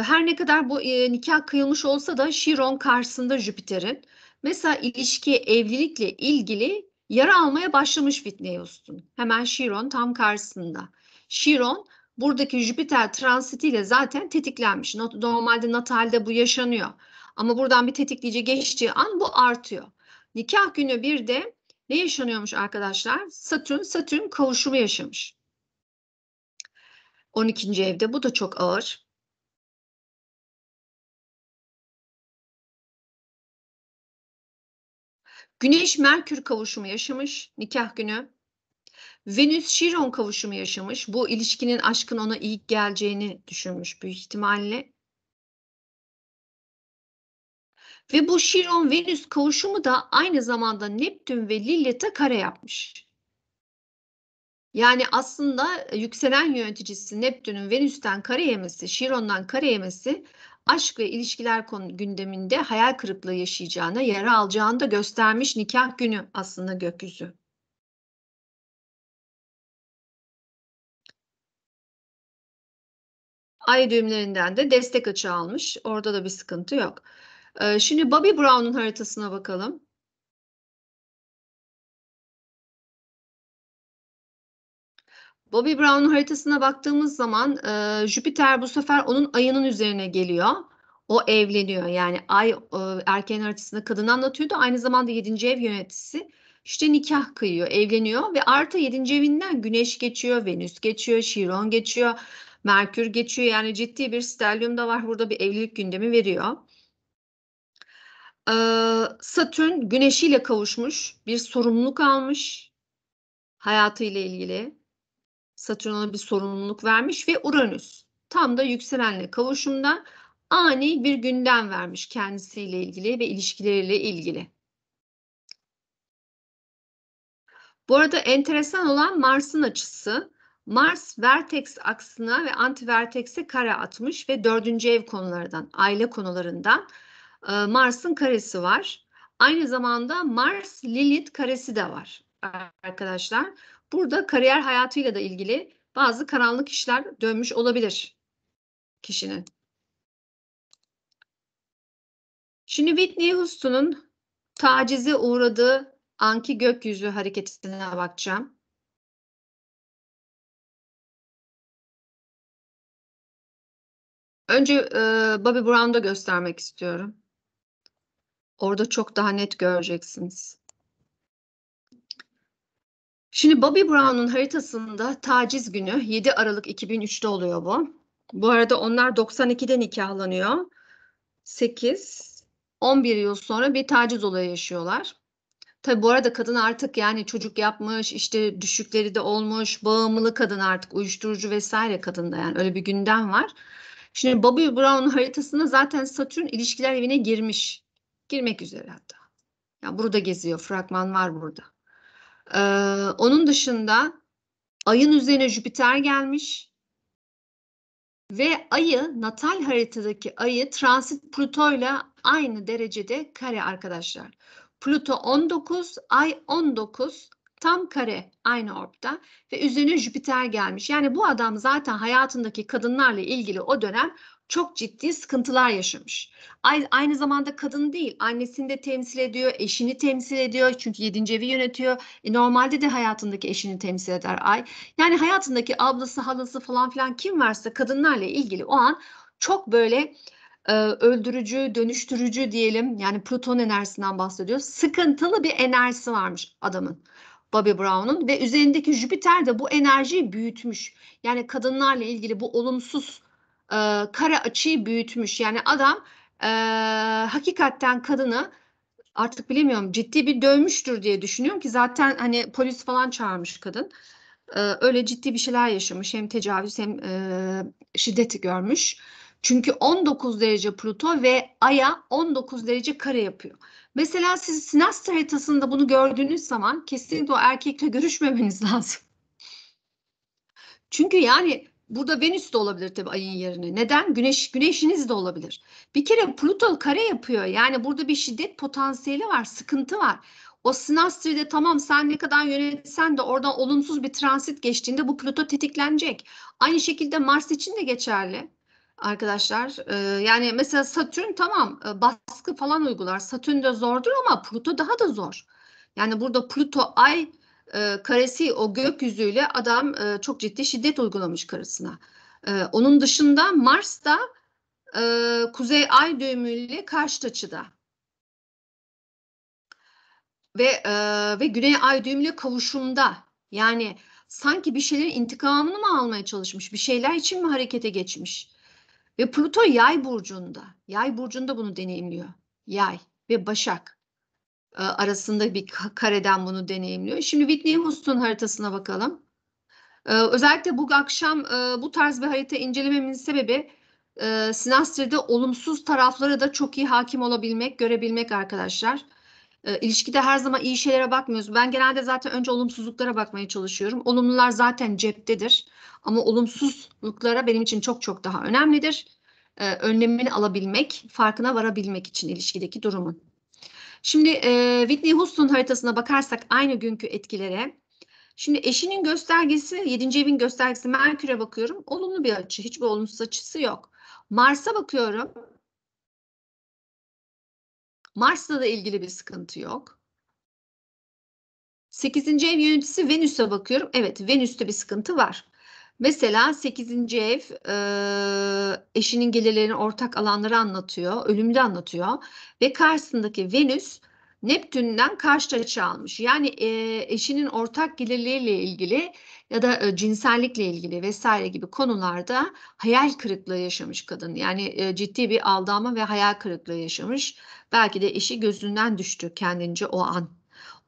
Her ne kadar bu nikah kıyılmış olsa da Şiron karşısında Jüpiter'in. Mesela ilişki, evlilikle ilgili yara almaya başlamış Whitney Houston. Hemen Şiron tam karşısında. Şiron buradaki Jüpiter transitiyle zaten tetiklenmiş. Normalde natalde bu yaşanıyor. Ama buradan bir tetikleyici geçtiği an bu artıyor. Nikah günü bir de ne yaşanıyormuş arkadaşlar? Satürn kavuşumu yaşamış. 12. evde bu da çok ağır. Güneş Merkür kavuşumu yaşamış nikah günü. Venüs Şiron kavuşumu yaşamış. Bu ilişkinin aşkın ona iyi geleceğini düşünmüş büyük ihtimalle. Ve bu Şiron Venüs kavuşumu da aynı zamanda Neptün ve Lilith'e kare yapmış. Yani aslında yükselen yöneticisi Neptün'ün Venüs'ten kare yemesi, Şiron'dan kare yemesi aşk ve ilişkiler gündeminde hayal kırıklığı yaşayacağına, yara alacağını da göstermiş nikah günü aslında gökyüzü. Ay düğümlerinden de destek açı almış. Orada da bir sıkıntı yok. Şimdi Bobby Brown'un haritasına bakalım. Bobby Brown'un haritasına baktığımız zaman Jüpiter bu sefer onun ayının üzerine geliyor. O evleniyor. Yani ay erkeğin haritasında kadını anlatıyordu. Aynı zamanda 7. ev yöneticisi. İşte nikah kıyıyor, evleniyor ve artı 7. evinden Güneş geçiyor, Venüs geçiyor, Şiron geçiyor, Merkür geçiyor. Yani ciddi bir stellium da var. Burada bir evlilik gündemi veriyor. Satürn güneşiyle kavuşmuş, bir sorumluluk almış hayatıyla ilgili. Satürn ona bir sorumluluk vermiş ve Uranüs tam da yükselenle kavuşumda ani bir gündem vermiş kendisiyle ilgili ve ilişkileriyle ilgili. Bu arada enteresan olan Mars'ın açısı. Mars vertex aksına ve anti-vertex'e kare atmış ve 4. ev konularından, aile konularından Mars'ın karesi var. Aynı zamanda Mars Lilith karesi de var arkadaşlar. Burada kariyer hayatıyla da ilgili bazı karanlık işler dönmüş olabilir kişinin. Şimdi Whitney Houston'un tacize uğradığı anki gökyüzü hareketine bakacağım. Önce Bobby Brown'da göstermek istiyorum. Orada çok daha net göreceksiniz. Şimdi Bobby Brown'un haritasında taciz günü 7 Aralık 2003'te oluyor bu. Bu arada onlar 92'de nikahlanıyor. 11 yıl sonra bir taciz olayı yaşıyorlar. Tabii bu arada kadın artık yani çocuk yapmış, işte düşükleri de olmuş, bağımlı kadın artık, uyuşturucu vesaire kadında yani öyle bir gündem var. Şimdi Bobby Brown'un haritasında zaten Satürn ilişkiler evine girmiş. Girmek üzere hatta. Yani burada geziyor, fragman var burada. Onun dışında Ay'ın üzerine Jüpiter gelmiş ve Ay'ı, natal haritadaki Ay'ı transit Plüto ile aynı derecede kare arkadaşlar. Plüto 19, Ay 19, tam kare aynı orbta ve üzerine Jüpiter gelmiş. Yani bu adam zaten hayatındaki kadınlarla ilgili o dönem çok ciddi sıkıntılar yaşamış. Aynı zamanda kadın değil, annesini de temsil ediyor, eşini temsil ediyor çünkü 7. evi yönetiyor. Normalde de hayatındaki eşini temsil eder Ay. Yani hayatındaki ablası, halası falan filan kim varsa kadınlarla ilgili o an çok böyle öldürücü, dönüştürücü diyelim. Yani Plüton enerjisinden bahsediyoruz. Sıkıntılı bir enerjisi varmış adamın. Bobby Brown'un ve üzerindeki Jüpiter de bu enerjiyi büyütmüş. Yani kadınlarla ilgili bu olumsuz kare açıyı büyütmüş. Yani adam hakikaten kadını artık bilemiyorum ciddi bir dövmüştür diye düşünüyorum ki zaten hani polis falan çağırmış kadın. Öyle ciddi bir şeyler yaşamış. Hem tecavüz hem şiddeti görmüş. Çünkü 19 derece Plüto ve Ay'a 19 derece kare yapıyor. Mesela siz sinastri haritasında bunu gördüğünüz zaman kesinlikle o erkekle görüşmemeniz lazım. Çünkü yani burada Venüs de olabilir tabii ayın yerine. Neden? Güneşiniz de olabilir. Bir kere Plüto kare yapıyor. Yani burada bir şiddet potansiyeli var, sıkıntı var. O sinastride tamam sen ne kadar yönetsen de oradan olumsuz bir transit geçtiğinde bu Plüto tetiklenecek. Aynı şekilde Mars için de geçerli arkadaşlar. Yani mesela Satürn tamam baskı falan uygular. Satürn de zordur ama Plüto daha da zor. Yani burada Plüto ay karesi o gökyüzüyle adam çok ciddi şiddet uygulamış karısına. Onun dışında Mars da Kuzey Ay düğümüyle karşıt açıda. Ve Güney Ay düğümüyle kavuşumda. Yani sanki bir şeylerin intikamını mı almaya çalışmış? Bir şeyler için mi harekete geçmiş? Ve Plüto Yay burcunda. Yay burcunda bunu deneyimliyor. Yay ve Başak arasında bir kareden bunu deneyimliyor. Şimdi Whitney Houston haritasına bakalım. Özellikle bu akşam bu tarz bir harita incelememin sebebi sinastride olumsuz tarafları da çok iyi hakim olabilmek, görebilmek arkadaşlar. İlişkide her zaman iyi şeylere bakmıyoruz. Ben genelde zaten önce olumsuzluklara bakmaya çalışıyorum. Olumlular zaten ceptedir. Ama olumsuzluklara benim için çok çok daha önemlidir. Önlemini alabilmek, farkına varabilmek için ilişkideki durumun. Şimdi Whitney Houston haritasına bakarsak aynı günkü etkilere. Şimdi eşinin göstergesi, 7. evin göstergesi Merkür'e bakıyorum. Olumlu bir açı. Hiçbir olumsuz açısı yok. Mars'a bakıyorum. Mars'la da ilgili bir sıkıntı yok. 8. ev yöneticisi Venüs'e bakıyorum. Evet, Venüs'te bir sıkıntı var. Mesela 8. ev eşinin gelirlerini ortak alanları anlatıyor, ölümlü anlatıyor ve karşısındaki Venüs Neptün'den karşı açı almış. Yani eşinin ortak gelirleriyle ilgili ya da cinsellikle ilgili vesaire gibi konularda hayal kırıklığı yaşamış kadın. Yani ciddi bir aldanma ve hayal kırıklığı yaşamış. Belki de eşi gözünden düştü kendince o an.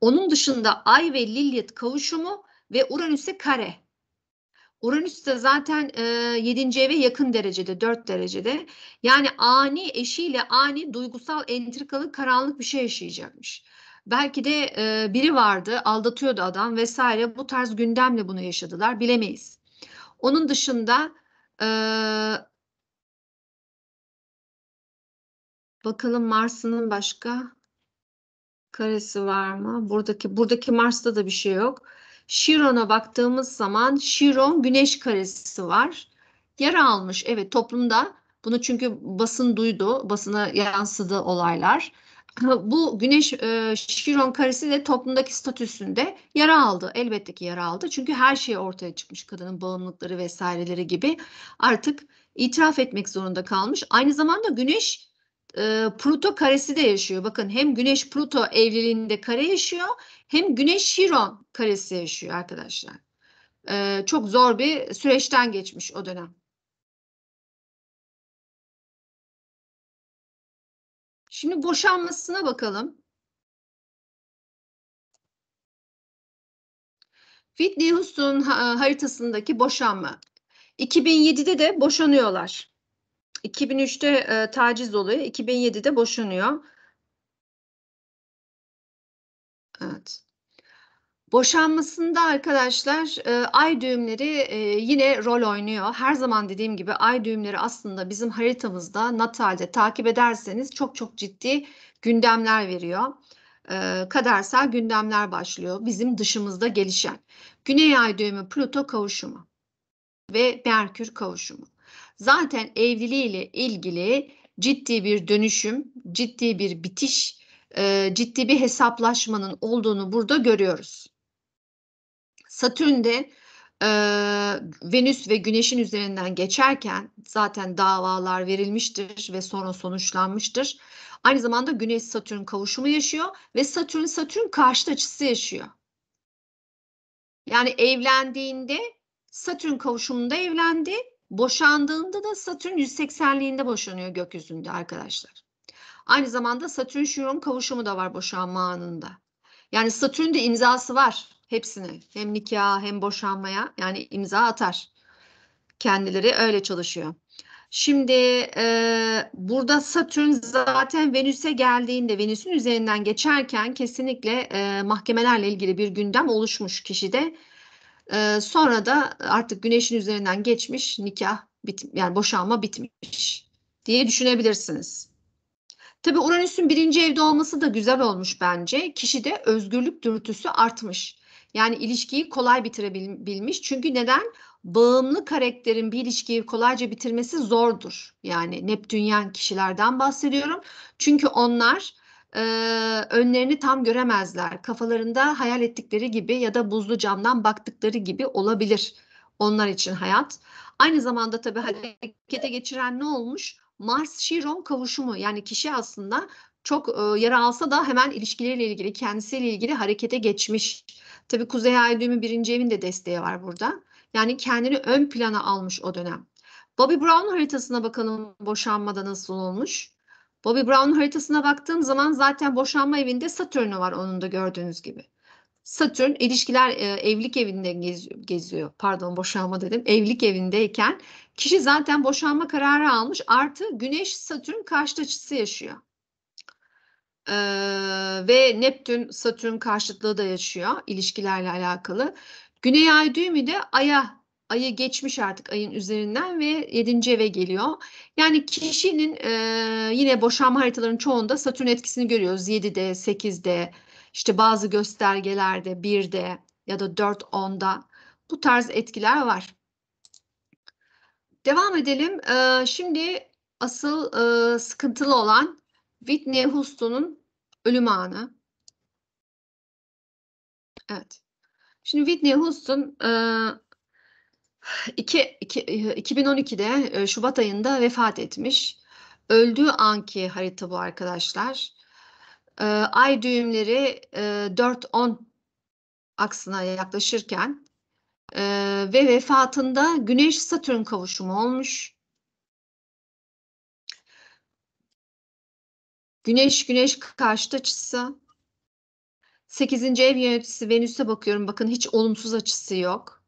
Onun dışında Ay ve Lilith kavuşumu ve Uranüs'e kare. Uranüs de zaten 7. eve yakın derecede, 4 derecede. Yani ani eşiyle ani duygusal entrikalı karanlık bir şey yaşayacakmış. Belki de biri vardı, aldatıyordu adam vesaire. Bu tarz gündemle bunu yaşadılar, bilemeyiz. Onun dışında e, bakalım Mars'ın başka karesi var mı? Buradaki Mars'ta da bir şey yok. Chiron'a baktığımız zaman Chiron Güneş karesi var. Yer almış. Evet toplumda bunu çünkü basın duydu. Basına yansıdı olaylar. Bu Güneş Chiron karesi de toplumdaki statüsünde yara aldı. Elbette ki yara aldı. Çünkü her şey ortaya çıkmış. Kadının bağımlılıkları vesaireleri gibi artık itiraf etmek zorunda kalmış. Aynı zamanda Güneş Plüto karesi de yaşıyor. Bakın hem Güneş Plüto evliliğinde kare yaşıyor hem Güneş Şiron karesi yaşıyor arkadaşlar. Çok zor bir süreçten geçmiş o dönem. Şimdi boşanmasına bakalım. Whitney Houston haritasındaki boşanma. 2007'de de boşanıyorlar. 2003'te taciz oluyor. 2007'de boşanıyor. Evet. Boşanmasında arkadaşlar ay düğümleri yine rol oynuyor. Her zaman dediğim gibi ay düğümleri aslında bizim haritamızda natalde takip ederseniz çok çok ciddi gündemler veriyor. Kadersel gündemler başlıyor bizim dışımızda gelişen. Güney ay düğümü Plüto kavuşumu ve Merkür kavuşumu. Zaten evliliğiyle ilgili ciddi bir dönüşüm, ciddi bir bitiş, ciddi bir hesaplaşmanın olduğunu burada görüyoruz. Satürn'de e, Venüs ve Güneş'in üzerinden geçerken zaten davalar verilmiştir ve sonra sonuçlanmıştır. Aynı zamanda Güneş-Satürn kavuşumu yaşıyor ve Satürn karşıt açısı yaşıyor. Yani evlendiğinde Satürn kavuşumunda evlendi, boşandığında da Satürn 180'liğinde boşanıyor gökyüzünde arkadaşlar. Aynı zamanda Satürn-Şiron kavuşumu da var boşanma anında. Yani Satürn'de imzası var. Hepsine, hem nikah hem boşanmaya yani imza atar. Kendileri öyle çalışıyor. Şimdi burada Satürn zaten Venüs'e geldiğinde, Venüs'ün üzerinden geçerken kesinlikle mahkemelerle ilgili bir gündem oluşmuş kişide. Sonra da artık Güneş'in üzerinden geçmiş, nikah yani boşanma bitmiş diye düşünebilirsiniz. Tabii Uranüs'ün 1. evde olması da güzel olmuş bence. Kişide özgürlük dürtüsü artmış. Yani ilişkiyi kolay bitirebilmiş. Çünkü neden? Bağımlı karakterin bir ilişkiyi kolayca bitirmesi zordur. Yani Neptünyen kişilerden bahsediyorum. Çünkü onlar e, önlerini tam göremezler. Kafalarında hayal ettikleri gibi ya da buzlu camdan baktıkları gibi olabilir onlar için hayat. Aynı zamanda tabii harekete geçiren ne olmuş? Mars-Şiron kavuşumu, yani kişi aslında çok yara alsa da hemen ilişkileriyle ilgili, kendisiyle ilgili harekete geçmiş. Tabii Kuzey Ay düğümü 1. evin de desteği var burada. Yani kendini ön plana almış o dönem. Bobby Brown haritasına bakalım, boşanmada nasıl olmuş. Bobby Brown haritasına baktığım zaman zaten boşanma evinde Satürn'ü var, onun da gördüğünüz gibi. Satürn ilişkiler evlilik evinde geziyor. Pardon, boşanma dedim. Evlilik evindeyken kişi zaten boşanma kararı almış. Artı Güneş Satürn karşıt açısı yaşıyor. Ve Neptün Satürn karşıtlığı da yaşıyor ilişkilerle alakalı. Güney Ay düğümü de ayı geçmiş artık, ayın üzerinden ve 7. eve geliyor. Yani kişinin yine boşanma haritalarının çoğunda Satürn etkisini görüyoruz. 7'de, 8'de, işte bazı göstergelerde 1'de ya da 4-10'da bu tarz etkiler var. Devam edelim. Şimdi asıl sıkıntılı olan Whitney Houston'un ölüm anı. Evet. Şimdi Whitney Houston 2012'de Şubat ayında vefat etmiş. Öldüğü anki harita bu arkadaşlar. Ay düğümleri 4-10 aksına yaklaşırken ve vefatında Güneş-Satürn kavuşumu olmuş. Güneş karşıt açısı. 8. ev yöneticisi Venüs'e bakıyorum. Bakın hiç olumsuz açısı yok.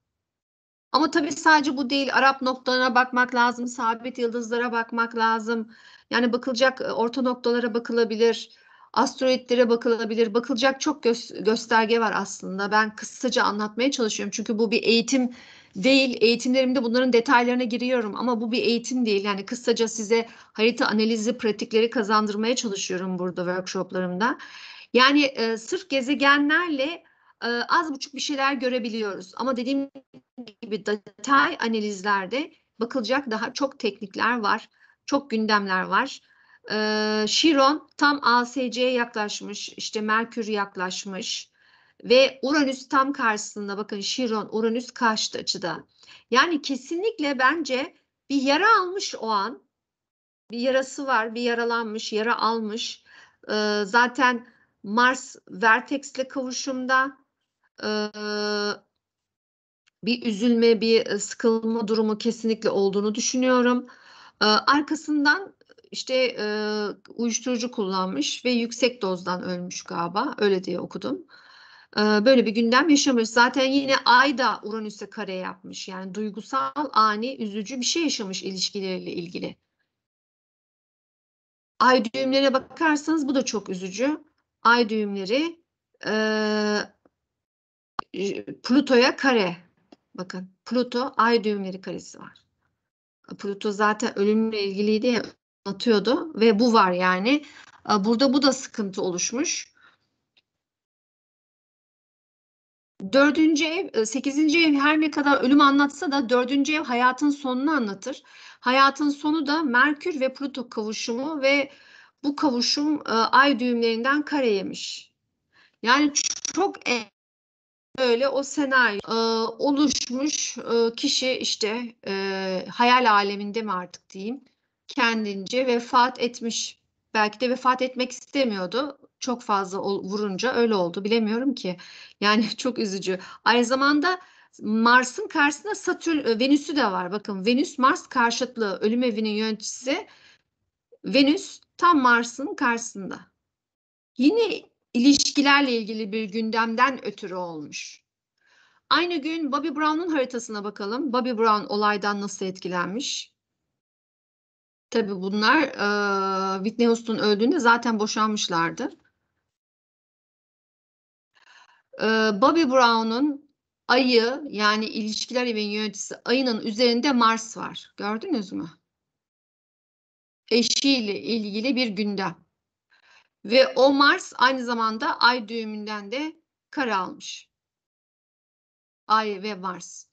Ama tabii sadece bu değil. Arap noktalarına bakmak lazım. Sabit yıldızlara bakmak lazım. Yani bakılacak orta noktalara bakılabilir. Asteroitlere bakılabilir. Bakılacak çok gösterge var aslında. Ben kısaca anlatmaya çalışıyorum. Çünkü bu bir eğitim değil. Eğitimlerimde bunların detaylarına giriyorum. Ama bu bir eğitim değil. Yani kısaca size harita analizi pratikleri kazandırmaya çalışıyorum burada workshoplarımda. Yani sırf gezegenlerle az buçuk bir şeyler görebiliyoruz. Ama dediğim gibi detay analizlerde bakılacak daha çok teknikler var, çok gündemler var. Şiron tam ASC'ye yaklaşmış, işte Merkür yaklaşmış ve Uranüs tam karşısında. Bakın Şiron, Uranüs karşıt açıda. Yani kesinlikle bence bir yara almış o an. Bir yarası var, bir yaralanmış, yara almış. Zaten Mars Vertex'le kavuşumda. Ee, Bir üzülme, bir sıkılma durumu kesinlikle olduğunu düşünüyorum. Arkasından işte uyuşturucu kullanmış ve yüksek dozdan ölmüş galiba. Öyle diye okudum. Böyle bir gündem yaşamış. Zaten yine Ay da Uranüs'e kare yapmış. Yani duygusal, ani, üzücü bir şey yaşamış ilişkileriyle ilgili. Ay düğümlerine bakarsanız bu da çok üzücü. Ay düğümleri Plüto'ya kare. Bakın Plüto ay düğümleri karesi var. Pluto zaten ölümle ilgiliydi ya, anlatıyordu ve bu var yani. Burada bu da sıkıntı oluşmuş. 4. ev, 8. ev her ne kadar ölüm anlatsa da 4. ev hayatın sonunu anlatır. Hayatın sonu da Merkür ve Plüto kavuşumu ve bu kavuşum ay düğümlerinden kare yemiş. Yani çok böyle o senaryo oluşmuş, kişi işte hayal aleminde mi artık diyeyim, kendince vefat etmiş. Belki de vefat etmek istemiyordu. Çok fazla vurunca öyle oldu. Bilemiyorum ki. Yani çok üzücü. Aynı zamanda Mars'ın karşısında Satürn, Venüs'ü de var. Bakın Venüs Mars karşıtlığı, ölüm evinin yöneticisi Venüs tam Mars'ın karşısında. Yine ilişkilerle ilgili bir gündemden ötürü olmuş. Aynı gün Bobby Brown'un haritasına bakalım. Bobby Brown olaydan nasıl etkilenmiş? Tabii bunlar Whitney Houston öldüğünde zaten boşanmışlardı. Bobby Brown'un ayı, yani ilişkiler evinin yöneticisi ayının üzerinde Mars var. Gördünüz mü? Eşiyle ilgili bir gündem. Ve o Mars aynı zamanda ay düğümünden de kare almış. Ay ve Mars.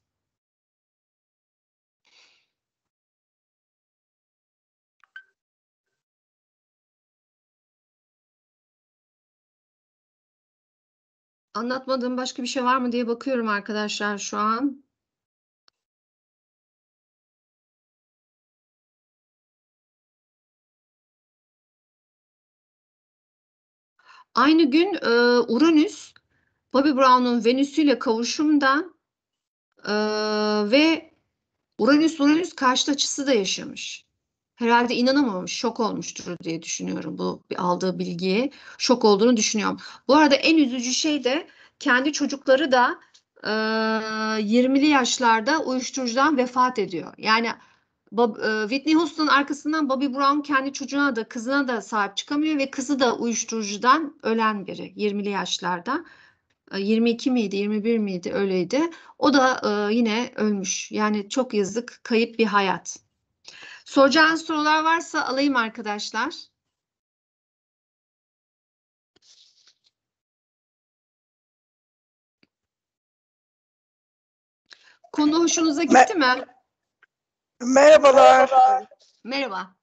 Anlatmadığım başka bir şey var mı diye bakıyorum arkadaşlar şu an. Aynı gün Uranüs, Bobby Brown'un Venüs'üyle kavuşumda ve Uranüs karşıt açısı da yaşamış. Herhalde inanamamış, şok olmuştur diye düşünüyorum bu bir aldığı bilgiye. Şok olduğunu düşünüyorum. Bu arada en üzücü şey de kendi çocukları da 20'li yaşlarda uyuşturucudan vefat ediyor. Yani Whitney Houston arkasından Bobby Brown kendi çocuğuna da kızına da sahip çıkamıyor ve kızı da uyuşturucudan ölen biri 20'li yaşlarda. 22 miydi, 21 miydi öyleydi. O da yine ölmüş. Yani çok yazık, kayıp bir hayat. Soracağınız sorular varsa alayım arkadaşlar. Konu hoşunuza gitti mi? Merhabalar. Merhaba.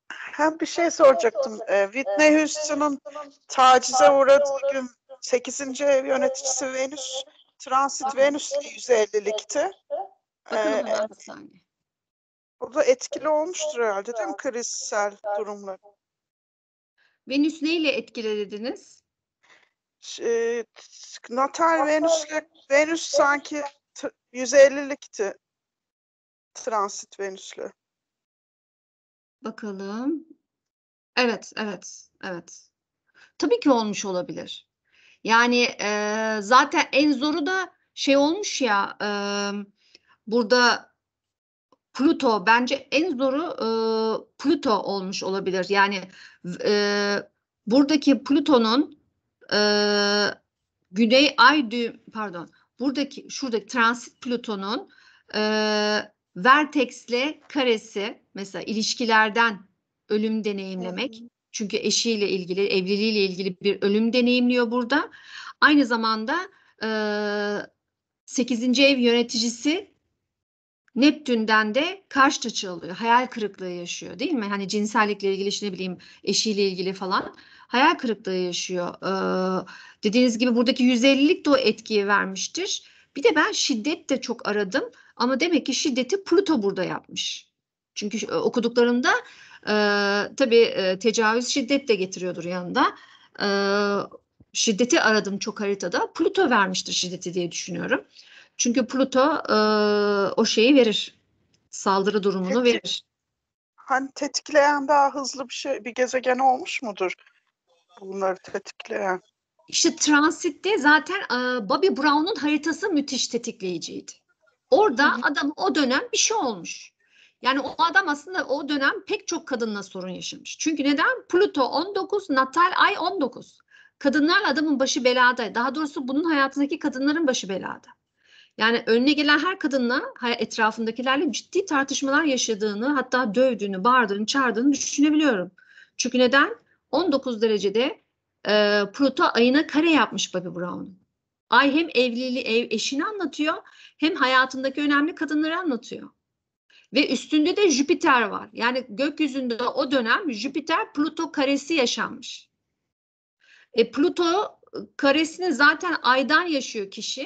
Hem bir şey soracaktım. Whitney Houston'un tacize uğradığı gün 8. ev yöneticisi Venüs, transit Venüs 150'likti. Bakalım hemen bir saniye. Bu da etkili olmuştur herhalde değil mi krizsel durumlar? Venüs neyle etkilediniz? Natal Venüs sanki 150'likti transit Venüs'le. Bakalım. Evet. Tabii ki olmuş olabilir. Yani zaten en zoru da şey olmuş ya, burada Pluto, bence en zoru Pluto olmuş olabilir. Yani buradaki Plüton'un e, Güney Ay pardon, şuradaki transit Plüton'un e, vertex'le karesi, mesela ilişkilerden ölüm deneyimlemek. Çünkü eşiyle ilgili, evliliğiyle ilgili bir ölüm deneyimliyor burada. Aynı zamanda 8. ev yöneticisi Neptün'den de karşıt açı alıyor. Hayal kırıklığı yaşıyor, değil mi? Hani cinsellikle ilgili, işte ne bileyim, eşiyle ilgili falan hayal kırıklığı yaşıyor. Dediğiniz gibi buradaki 150'lik de o etkiyi vermiştir. Bir de ben şiddet de çok aradım ama demek ki şiddeti Pluto burada yapmış. Çünkü okuduklarımda tabii tecavüz şiddet de getiriyordur yanında. E, Şiddeti aradım çok haritada. Pluto vermiştir şiddeti diye düşünüyorum. Çünkü Pluto o şeyi verir. Saldırı durumunu Peki, verir. hani tetikleyen daha hızlı bir gezegen olmuş mudur? Bunları tetikleyen. İşte transitte zaten Bobby Brown'un haritası müthiş tetikleyiciydi. Orada adam o dönem bir şey olmuş. Yani o adam aslında o dönem pek çok kadınla sorun yaşamış. Çünkü neden? Pluto 19, natal ay 19. Kadınlarla adamın başı belada. Daha doğrusu bunun hayatındaki kadınların başı belada. Yani önüne gelen her kadınla, etrafındakilerle ciddi tartışmalar yaşadığını, hatta dövdüğünü, bağırdığını, çağırdığını düşünebiliyorum. Çünkü neden? 19 derecede Pluto ayına kare yapmış Bobby Brown'un. Ay hem eşini anlatıyor, hem hayatındaki önemli kadınları anlatıyor. Ve üstünde de Jüpiter var. Yani gökyüzünde o dönem Jüpiter Pluto karesi yaşanmış. Pluto karesini zaten aydan yaşıyor kişi.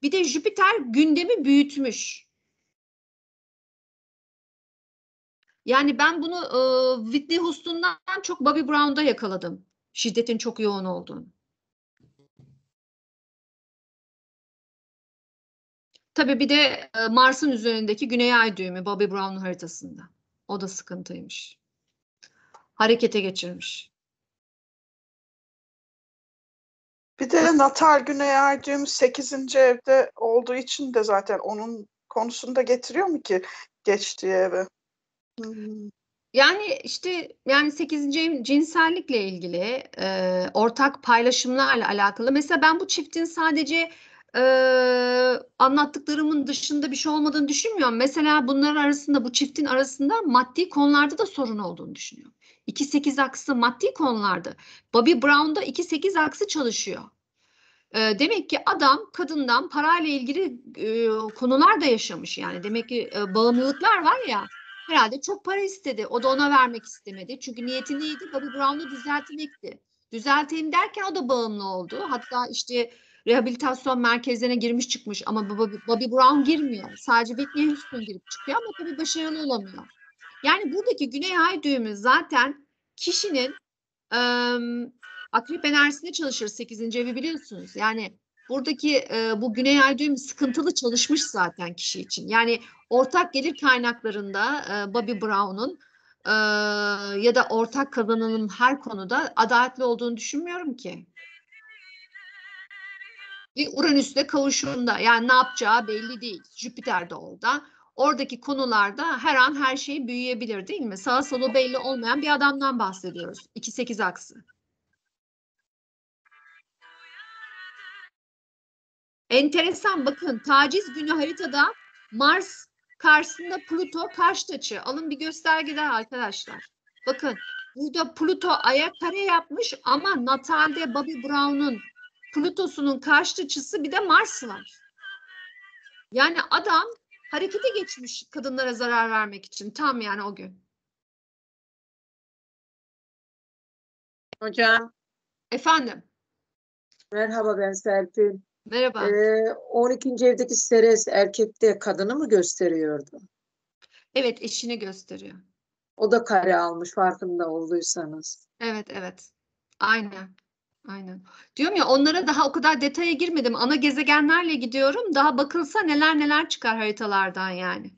Bir de Jüpiter gündemi büyütmüş. Yani ben bunu Whitney Houston'dan çok Bobby Brown'da yakaladım. Şiddetin çok yoğun olduğunu. Tabii bir de Mars'ın üzerindeki Güney Ay düğümü Bobby Brown'un haritasında. O da sıkıntıymış. Harekete geçirmiş. Bir de natal Güney Ay düğümü 8. evde olduğu için de zaten onun konusunu da getiriyor mu ki geçtiği eve? Yani işte yani 8. ev cinsellikle ilgili ortak paylaşımlarla alakalı. Mesela ben bu çiftin sadece anlattıklarımın dışında bir şey olmadığını düşünmüyorum. Mesela bunların arasında bu çiftin arasında maddi konularda da sorun olduğunu düşünüyorum. 2-8 aksı maddi konularda. Bobby Brown'da 2-8 aksı çalışıyor. Demek ki adam kadından parayla ilgili konular da yaşamış yani. Demek ki bağımlılıklar var ya. Herhalde çok para istedi. O da ona vermek istemedi. Çünkü niyeti neydi? Bobby Brown'u düzeltmekti. Düzelteyim derken o da bağımlı oldu. Hatta işte rehabilitasyon merkezlerine girmiş çıkmış ama Bobby Brown girmiyor. Sadece Whitney Houston girip çıkıyor ama tabii başarılı olamıyor. Yani buradaki Güney Ay düğümü zaten kişinin akrep enerjisinde çalışır 8. evi biliyorsunuz. Yani buradaki bu Güney Ay düğümü sıkıntılı çalışmış zaten kişi için. Yani ortak gelir kaynaklarında Bobby Brown'un ya da ortak kazananın her konuda adaletli olduğunu düşünmüyorum ki. Ve Uranüs'le kavuşumda yani ne yapacağı belli değil. Jüpiter de orada. Oradaki konularda her an her şey büyüyebilir değil mi? Sağa solu belli olmayan bir adamdan bahsediyoruz. 2-8 aksı. Enteresan bakın taciz günü haritada Mars karşısında Plüto karşıt açı. Alın bir gösterge daha arkadaşlar. Bakın burada Plüto Ay'a kare yapmış ama natalde Bobby Brown'un Plüto'sunun karşıt açısı bir de Mars var. Yani adam harekete geçmiş kadınlara zarar vermek için tam yani o gün. Hocam Efendim merhaba, ben Serpil. merhaba. 12. evdeki Ceres erkekte kadını mı gösteriyordu? Evet eşini gösteriyor. O da kare almış farkında olduysanız. Evet evet aynen. Aynen. Diyorum ya onlara daha o kadar detaya girmedim. Ana gezegenlerle gidiyorum. Daha bakılsa neler neler çıkar haritalardan yani.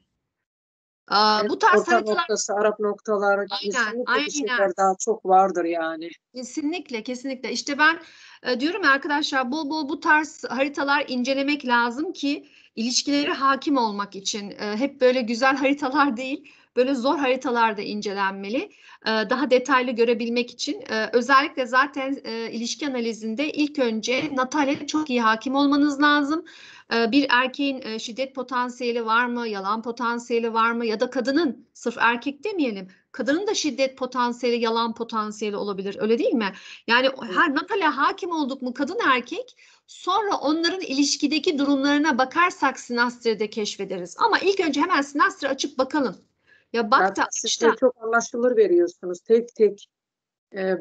Bu tarz Orta haritalar noktası, Arap noktaları, aynen, kesinlikle bir aynen. şeyler daha çok vardır yani. Kesinlikle, kesinlikle. İşte ben diyorum ya arkadaşlar bol bol bu tarz haritalar incelemek lazım ki ilişkileri hakim olmak için. Hep böyle güzel haritalar değil, böyle zor haritalar da incelenmeli. Daha detaylı görebilmek için. Özellikle zaten ilişki analizinde ilk önce natale çok iyi hakim olmanız lazım. Bir erkeğin şiddet potansiyeli var mı, yalan potansiyeli var mı ya da kadının, sırf erkek demeyelim. Kadının da şiddet potansiyeli, yalan potansiyeli olabilir. Öyle değil mi? Yani her natale hakim olduk mu kadın erkek sonra onların ilişkideki durumlarına bakarsak Sinastri'de keşfederiz. Ama ilk önce hemen Sinastri açıp bakalım. Ya bak Zaten da siz işte de çok anlaşılır veriyorsunuz. Tek tek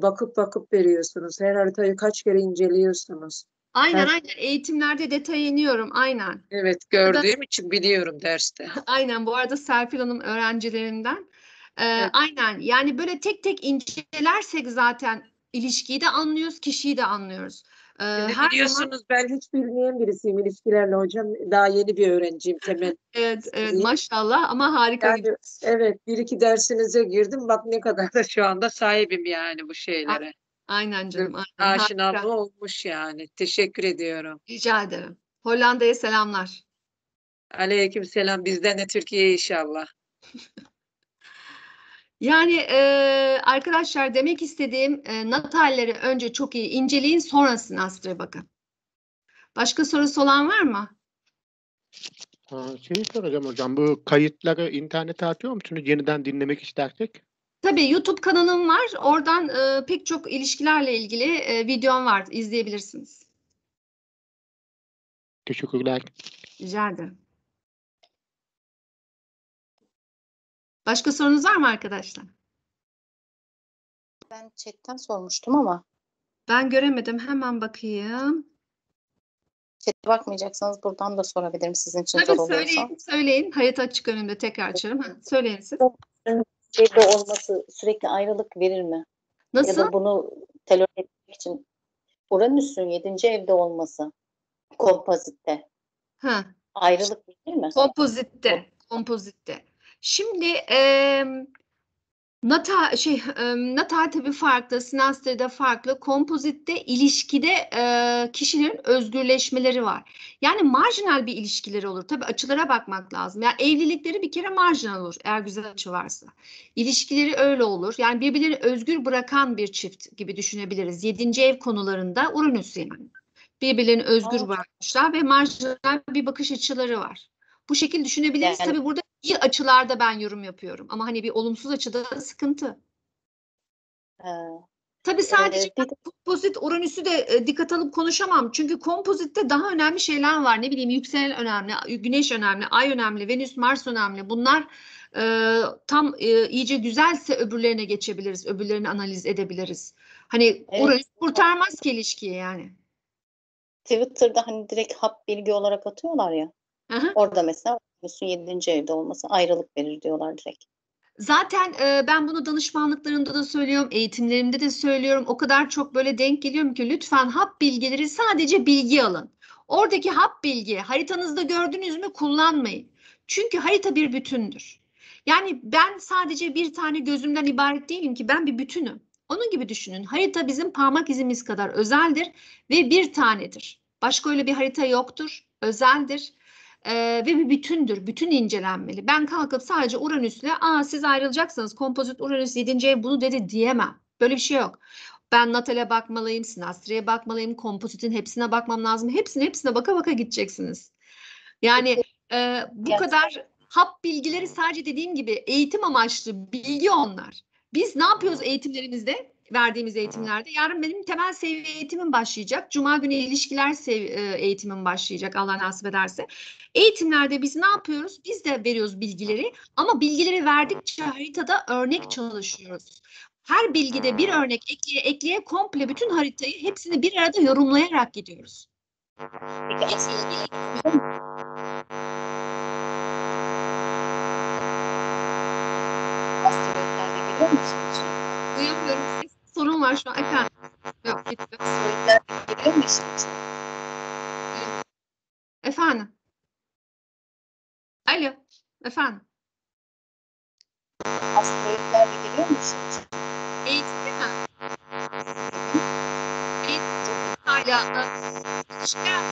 bakıp bakıp veriyorsunuz. Her haritayı kaç kere inceliyorsunuz. aynen aynen eğitimlerde detaya iniyorum aynen. Evet, Ya da gördüğüm için biliyorum derste. aynen bu arada Serpil Hanım öğrencilerinden. Evet. Aynen yani böyle tek tek incelersek zaten ilişkiyi de anlıyoruz, kişiyi de anlıyoruz. Şimdi Her zaman biliyorsunuz ben hiç bilmeyen birisiyim ilişkilerle hocam. Daha yeni bir öğrenciyim, temel evet, evet değil. maşallah ama harika Yani gidiyoruz. evet, bir iki dersinize girdim. Bak ne kadar da şu anda sahibim yani bu şeylere. Aynen canım, aynen Aşinalığım harika. olmuş yani. Teşekkür ediyorum. Rica ederim. Hollanda'ya selamlar. Aleykümselam. Bizden de Türkiye'ye inşallah. Yani arkadaşlar demek istediğim natalleri önce çok iyi inceleyin sonra Sinastra'ya bakın. Başka sorusu olan var mı? Şeyi soracağım hocam, bu kayıtları internete atıyor musunuz yeniden dinlemek istersek? Tabii YouTube kanalım var. Oradan pek çok ilişkilerle ilgili videom var. İzleyebilirsiniz. Teşekkürler. Rica ederim. Başka sorunuz var mı arkadaşlar? Ben chatten sormuştum ama Ben göremedim. Hemen bakayım. chat'e bakmayacaksanız buradan da sorabilirim sizin için Tabii zor oluyorsa. söyleyin, söyleyin. Harita açık önümde tekrar açarım. Ha, söyleyin siz. Evde olması sürekli ayrılık verir mi? Ya Nasıl? da bunu tolere etmek için Uranüs'ün 7. evde olması kompozitte Ha, ayrılık verir mi? kompozitte. Kompozitte. Şimdi Natal tabii farklı, Sinastri'de farklı, kompozitte ilişkide kişilerin özgürleşmeleri var. Yani marjinal bir ilişkileri olur. Tabii açılara bakmak lazım. Yani evlilikleri bir kere marjinal olur eğer güzel açı varsa. İlişkileri öyle olur. Yani birbirlerini özgür bırakan bir çift gibi düşünebiliriz. 7. ev konularında Uranüs yani. Birbirlerini özgür bırakmışlar ve marjinal bir bakış açıları var. Bu şekilde düşünebiliriz. Yani Tabii burada iyi açılarda ben yorum yapıyorum. Ama hani bir olumsuz açıda sıkıntı. e, Tabii sadece bir de kompozit Uranüs'ü de dikkat alıp konuşamam. Çünkü kompozitte daha önemli şeyler var. Ne bileyim yükselen önemli, güneş önemli, ay önemli, Venüs, Mars önemli. Bunlar tam iyice güzelse öbürlerine geçebiliriz. Öbürlerini analiz edebiliriz. Hani evet, Uranüs kurtarmaz ki ilişkiyi yani. Twitter'da hani direkt hap bilgi olarak atıyorlar ya. Aha. Orada mesela Uranüs'ün 7. evde olması ayrılık verir diyorlar direkt. Zaten ben bunu danışmanlıklarımda da söylüyorum, eğitimlerimde de söylüyorum. O kadar çok böyle denk geliyorum ki lütfen hap bilgileri sadece bilgi alın. Oradaki hap bilgi haritanızda gördünüz mü kullanmayın. Çünkü harita bir bütündür. Yani ben sadece bir tane gözümden ibaret değilim ki ben bir bütünüm. Onun gibi düşünün. Harita bizim parmak izimiz kadar özeldir ve bir tanedir. Başka öyle bir harita yoktur, özeldir. Ve bir bütündür. Bütün incelenmeli. Ben kalkıp sadece Uranüs'le siz ayrılacaksınız. Kompozit Uranüs 7. ev bunu dedi diyemem. Böyle bir şey yok. Ben Natal'e bakmalıyım, Sinastri'ye bakmalıyım, kompozitin hepsine bakmam lazım. Hepsine baka baka gideceksiniz. Yani bu Ya, kadar hap bilgileri sadece dediğim gibi eğitim amaçlı bilgi onlar. Biz ne yapıyoruz eğitimlerimizde? Verdiğimiz eğitimlerde. Yarın benim temel seviye eğitimim başlayacak. Cuma günü ilişkiler eğitimim başlayacak Allah nasip ederse. Eğitimlerde biz ne yapıyoruz? Biz de veriyoruz bilgileri ama bilgileri verdikçe haritada örnek çalışıyoruz. Her bilgide bir örnek ekleye komple bütün haritayı hepsini bir arada yorumlayarak gidiyoruz. peki astrologlerde biliyor musunuz? Duyamıyorum. Sorun var şu an. Efendim. Yok, gitti. Astrologlerde biliyor musunuz? Efendim. Alo. Efendim. Astrologlerde biliyor musunuz? Eğitimde mi? Eğitim hala ilişkiler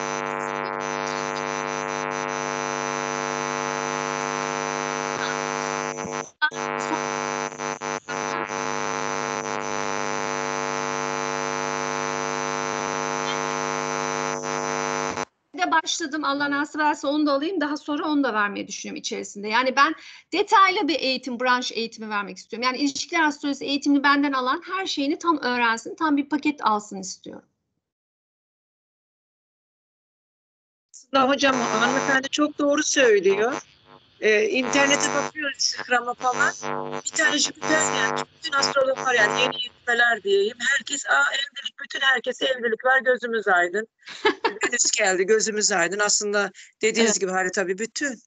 de başladım. Allah nasip ederse onu da alayım. Daha sonra onu da vermeyi düşünüyorum içerisinde. Yani ben detaylı bir eğitim, branş eğitimi vermek istiyorum. Yani ilişkiler astrolojisi eğitimini benden alan her şeyini tam öğrensin, tam bir paket alsın istiyorum. Aslında hocam hanımefendi çok doğru söylüyor. İnternete bakıyoruz Instagram'a falan. Bir tane Jüpiter yani bütün astrologlar yani yeni yürütmeler diyeyim. Herkes evlilik bütün herkese evlilik var gözümüz aydın. Venüs geldi gözümüz aydın. Aslında dediğiniz Evet. gibi harita bir bütün.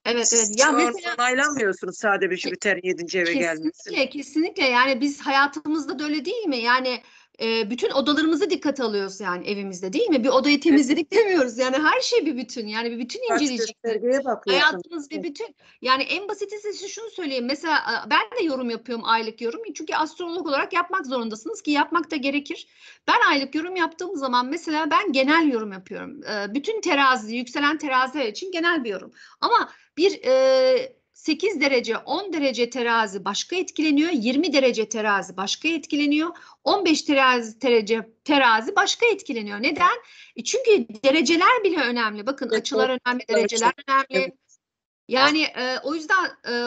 Evet. Siz Ya şu an mesela onaylanmıyorsunuz sadece bir Jüpiter'in 7. eve gelmesi. kesinlikle yani biz hayatımızda da öyle değil mi? Yani bütün odalarımızı dikkate alıyoruz yani evimizde değil mi? Bir odayı temizledik demiyoruz. Yani her şey bir bütün. Yani bir bütün Kaç inceleyeceksiniz. göstergeye bakıyorsunuz. Hayatımız bir bütün. Yani en basitisi size şunu söyleyeyim. Mesela ben de yorum yapıyorum, aylık yorum. Çünkü astrolog olarak yapmak zorundasınız ki yapmak da gerekir. Ben aylık yorum yaptığım zaman mesela ben genel yorum yapıyorum. Bütün terazi, yükselen teraziler için genel bir yorum. Ama bir 8 derece, 10 derece terazi başka etkileniyor. 20 derece terazi başka etkileniyor. 15 terazi başka etkileniyor. Neden? Çünkü dereceler bile önemli. Bakın Evet, açılar önemli, evet, dereceler önemli. evet. Yani o yüzden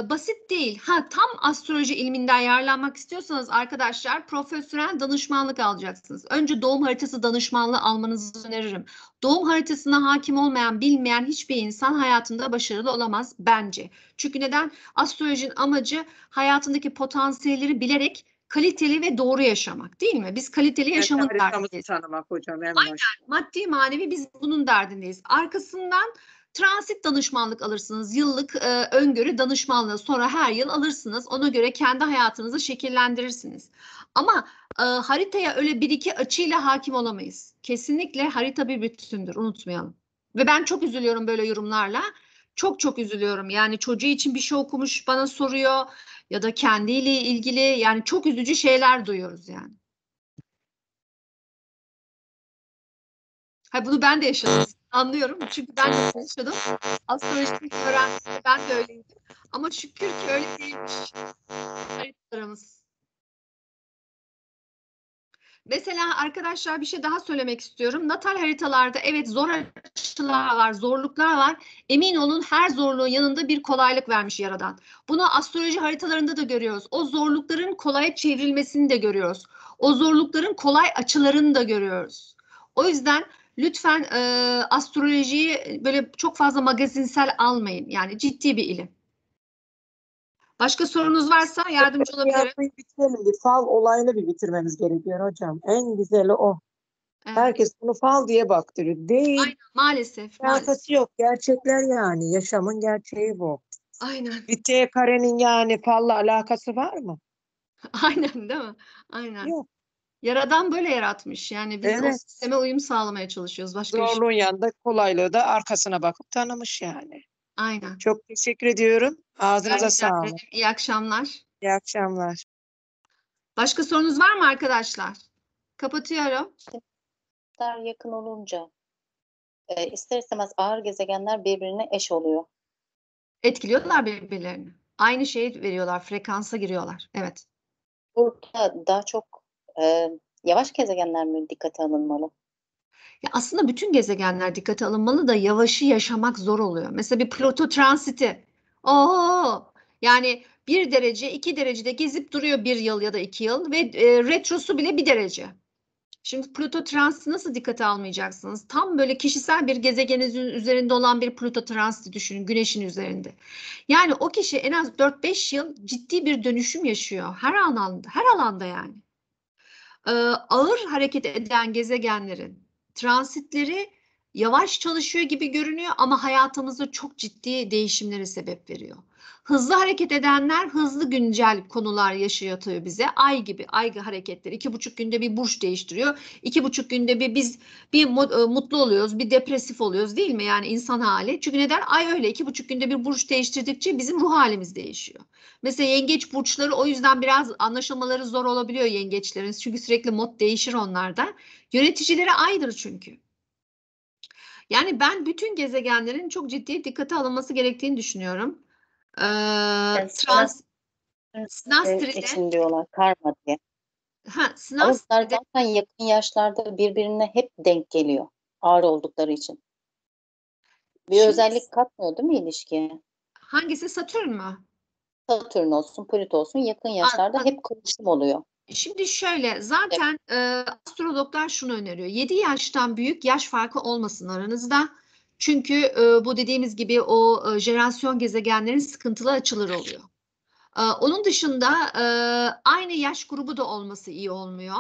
basit değil. Tam astroloji ilminden yararlanmak istiyorsanız arkadaşlar profesyonel danışmanlık alacaksınız. Önce doğum haritası danışmanlığı almanızı öneririm. Doğum haritasına hakim olmayan, bilmeyen hiçbir insan hayatında başarılı olamaz bence. Çünkü neden? Astrolojinin amacı hayatındaki potansiyelleri bilerek kaliteli ve doğru yaşamak, değil mi? Biz kaliteli yaşamın Haritamızı derdindeyiz. tanımak hocam en Aynen. baş. Maddi manevi biz bunun derdindeyiz. Arkasından transit danışmanlık alırsınız. Yıllık öngörü danışmanlığı sonra her yıl alırsınız. Ona göre kendi hayatınızı şekillendirirsiniz. Ama haritaya öyle bir iki açıyla hakim olamayız. Kesinlikle harita bir bütündür. Unutmayalım. Ve ben çok üzülüyorum böyle yorumlarla. çok çok üzülüyorum. Yani çocuğu için bir şey okumuş, bana soruyor ya da kendiyle ilgili, yani çok üzücü şeyler duyuyoruz yani. Ha, bunu ben de yaşadım. Anlıyorum. Çünkü ben de yaşadım. Astroloji öğrendim. Ben de öyleydim. Ama şükür ki öyle değilmiş haritalarımız. Mesela arkadaşlar bir şey daha söylemek istiyorum. Natal haritalarda evet zor açılar var, zorluklar var. Emin olun her zorluğun yanında bir kolaylık vermiş Yaradan. Bunu astroloji haritalarında da görüyoruz. O zorlukların kolaya çevrilmesini de görüyoruz. O zorlukların kolay açılarını da görüyoruz. O yüzden lütfen astrolojiyi böyle çok fazla magazinsel almayın. Yani ciddi bir ilim. Başka sorunuz varsa yardımcı olabilirim. Yapmayı bitirelim. Bir fal olayını bir bitirmemiz gerekiyor hocam. En güzeli o. Evet. Herkes bunu fal diye baktırıyor. Değil. Aynen, maalesef. Alakası yok. Gerçekler yani. Yaşamın gerçeği bu. Aynen. Bir T karenin yani falla alakası var mı? Aynen değil mi? Aynen. Yok. Yaradan böyle yaratmış. Yani biz o Evet. sisteme uyum sağlamaya çalışıyoruz. Başka bir şey. Zorluğun yanında kolaylığı da arkasına bakıp tanımış yani. Aynen. Çok teşekkür ediyorum. Ağzınıza Rica sağlık. ederim. İyi akşamlar. İyi akşamlar. Başka sorunuz var mı arkadaşlar? Kapatıyorum. Daha yakın olunca ister istemez ağır gezegenler birbirine eş oluyor. Etkiliyorlar birbirlerini. Aynı şeyi veriyorlar. Frekansa giriyorlar. Evet. Burada daha çok yavaş gezegenler mi dikkate alınmalı? Ya aslında bütün gezegenler dikkate alınmalı da yavaşı yaşamak zor oluyor. Mesela bir Plüto transiti. Yani 1 derece, 2 derecede gezip duruyor 1 yıl ya da 2 yıl ve retrosu bile 1 derece. Şimdi Plüto transiti nasıl dikkate almayacaksınız? Tam böyle kişisel bir gezegenin üzerinde olan bir Plüto transiti düşünün, Güneş'in üzerinde. Yani o kişi en az 4-5 yıl ciddi bir dönüşüm yaşıyor. Her alanda yani. Ağır hareket eden gezegenlerin transitleri yavaş çalışıyor gibi görünüyor ama hayatımızda çok ciddi değişimlere sebep veriyor. Hızlı hareket edenler hızlı güncel konular yaşatıyor bize. Ay gibi, ay hareketleri 2,5 günde bir burç değiştiriyor. 2,5 günde biz bir mutlu oluyoruz, bir depresif oluyoruz değil mi? Yani insan hali. Çünkü neden? Ay öyle 2,5 günde bir burç değiştirdikçe bizim ruh halimiz değişiyor. Mesela yengeç burçları o yüzden biraz anlaşılmaları zor olabiliyor yengeçlerin. Çünkü sürekli mod değişir onlarda. Yöneticileri aydır çünkü. Yani ben bütün gezegenlerin çok ciddi dikkate alınması gerektiğini düşünüyorum. Sinastri'de için diyorlar karma diye. Ama bunlar Sinastri'de zaten yakın yaşlarda birbirine hep denk geliyor. Ağır oldukları için. Bir Şimdi- özellik katmıyor değil mi ilişkiye? hangisi Satürn mü? Satürn olsun, Plüto olsun yakın yaşlarda hep karışım oluyor. Şimdi şöyle zaten astrologlar şunu öneriyor. 7 yaştan büyük yaş farkı olmasın aranızda. Çünkü bu dediğimiz gibi o jenerasyon gezegenlerin sıkıntılı açıları oluyor. Onun dışında aynı yaş grubu da olması iyi olmuyor.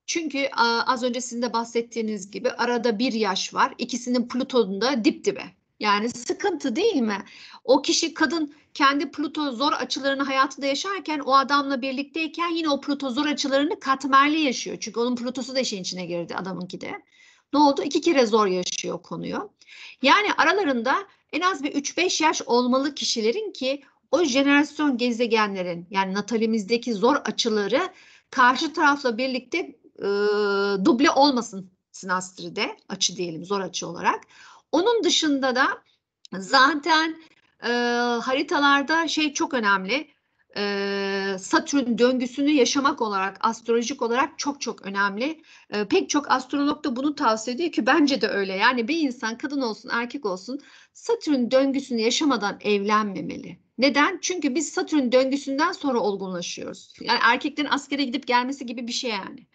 Çünkü az önce sizin de bahsettiğiniz gibi arada 1 yaş var. İkisinin Plüton'un da dip dibe. Yani sıkıntı değil mi? O kişi kadın kendi Plüto zor açılarını hayatında yaşarken o adamla birlikteyken yine o Plüto zor açılarını katmerli yaşıyor. Çünkü onun Plütosu da işin içine girdi adamınki de. Ne oldu? 2 kere zor yaşıyor konuyu. Yani aralarında en az bir 3-5 yaş olmalı kişilerin ki o jenerasyon gezegenlerin yani natalimizdeki zor açıları karşı tarafla birlikte duble olmasın sinastride açı diyelim zor açı olarak. Onun dışında da zaten haritalarda şey çok önemli. Satürn döngüsünü yaşamak olarak astrolojik olarak çok çok önemli. Pek çok astrolog da bunu tavsiye ediyor ki bence de öyle. Yani bir insan kadın olsun erkek olsun Satürn döngüsünü yaşamadan evlenmemeli. Neden? Çünkü biz Satürn döngüsünden sonra olgunlaşıyoruz. Yani erkeklerin askere gidip gelmesi gibi bir şey yani.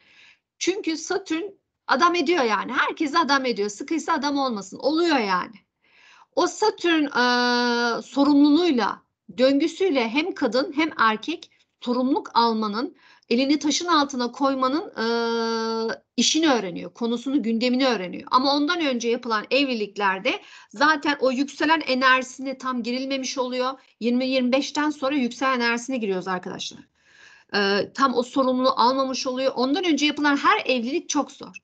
Çünkü Satürn adam ediyor yani. Herkesi adam ediyor. Sıkıysa adam olmasın. Oluyor yani. O Satürn sorumluluğuyla, döngüsüyle hem kadın hem erkek sorumluluk almanın, elini taşın altına koymanın işini öğreniyor, konusunu, gündemini öğreniyor. Ama ondan önce yapılan evliliklerde zaten o yükselen enerjisine tam girilmemiş oluyor. 20-25'ten sonra yükselen enerjisine giriyoruz arkadaşlar. Tam o sorumluluğu almamış oluyor. Ondan önce yapılan her evlilik çok zor.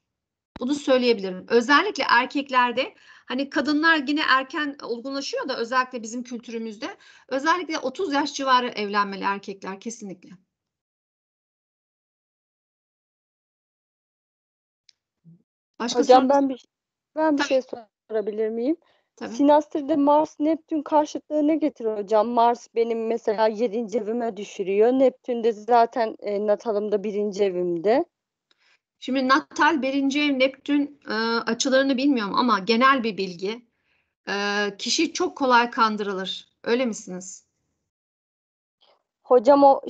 Bunu söyleyebilirim. Özellikle erkeklerde Hani kadınlar yine erken olgunlaşıyor da özellikle bizim kültürümüzde. Özellikle 30 yaş civarı evlenmeli erkekler kesinlikle. Başka Hocam sorunuz? ben bir Tabii. şey sorabilir miyim? Tabii. Sinastри'de Mars Neptün karşıtlığı ne getiriyor hocam? Mars benim mesela 7. evime düşürüyor. Neptün de zaten natalımda 1. evimde. Şimdi natal 1. ev Neptün açılarını bilmiyorum ama genel bir bilgi. Kişi çok kolay kandırılır. Öyle misiniz? Hocam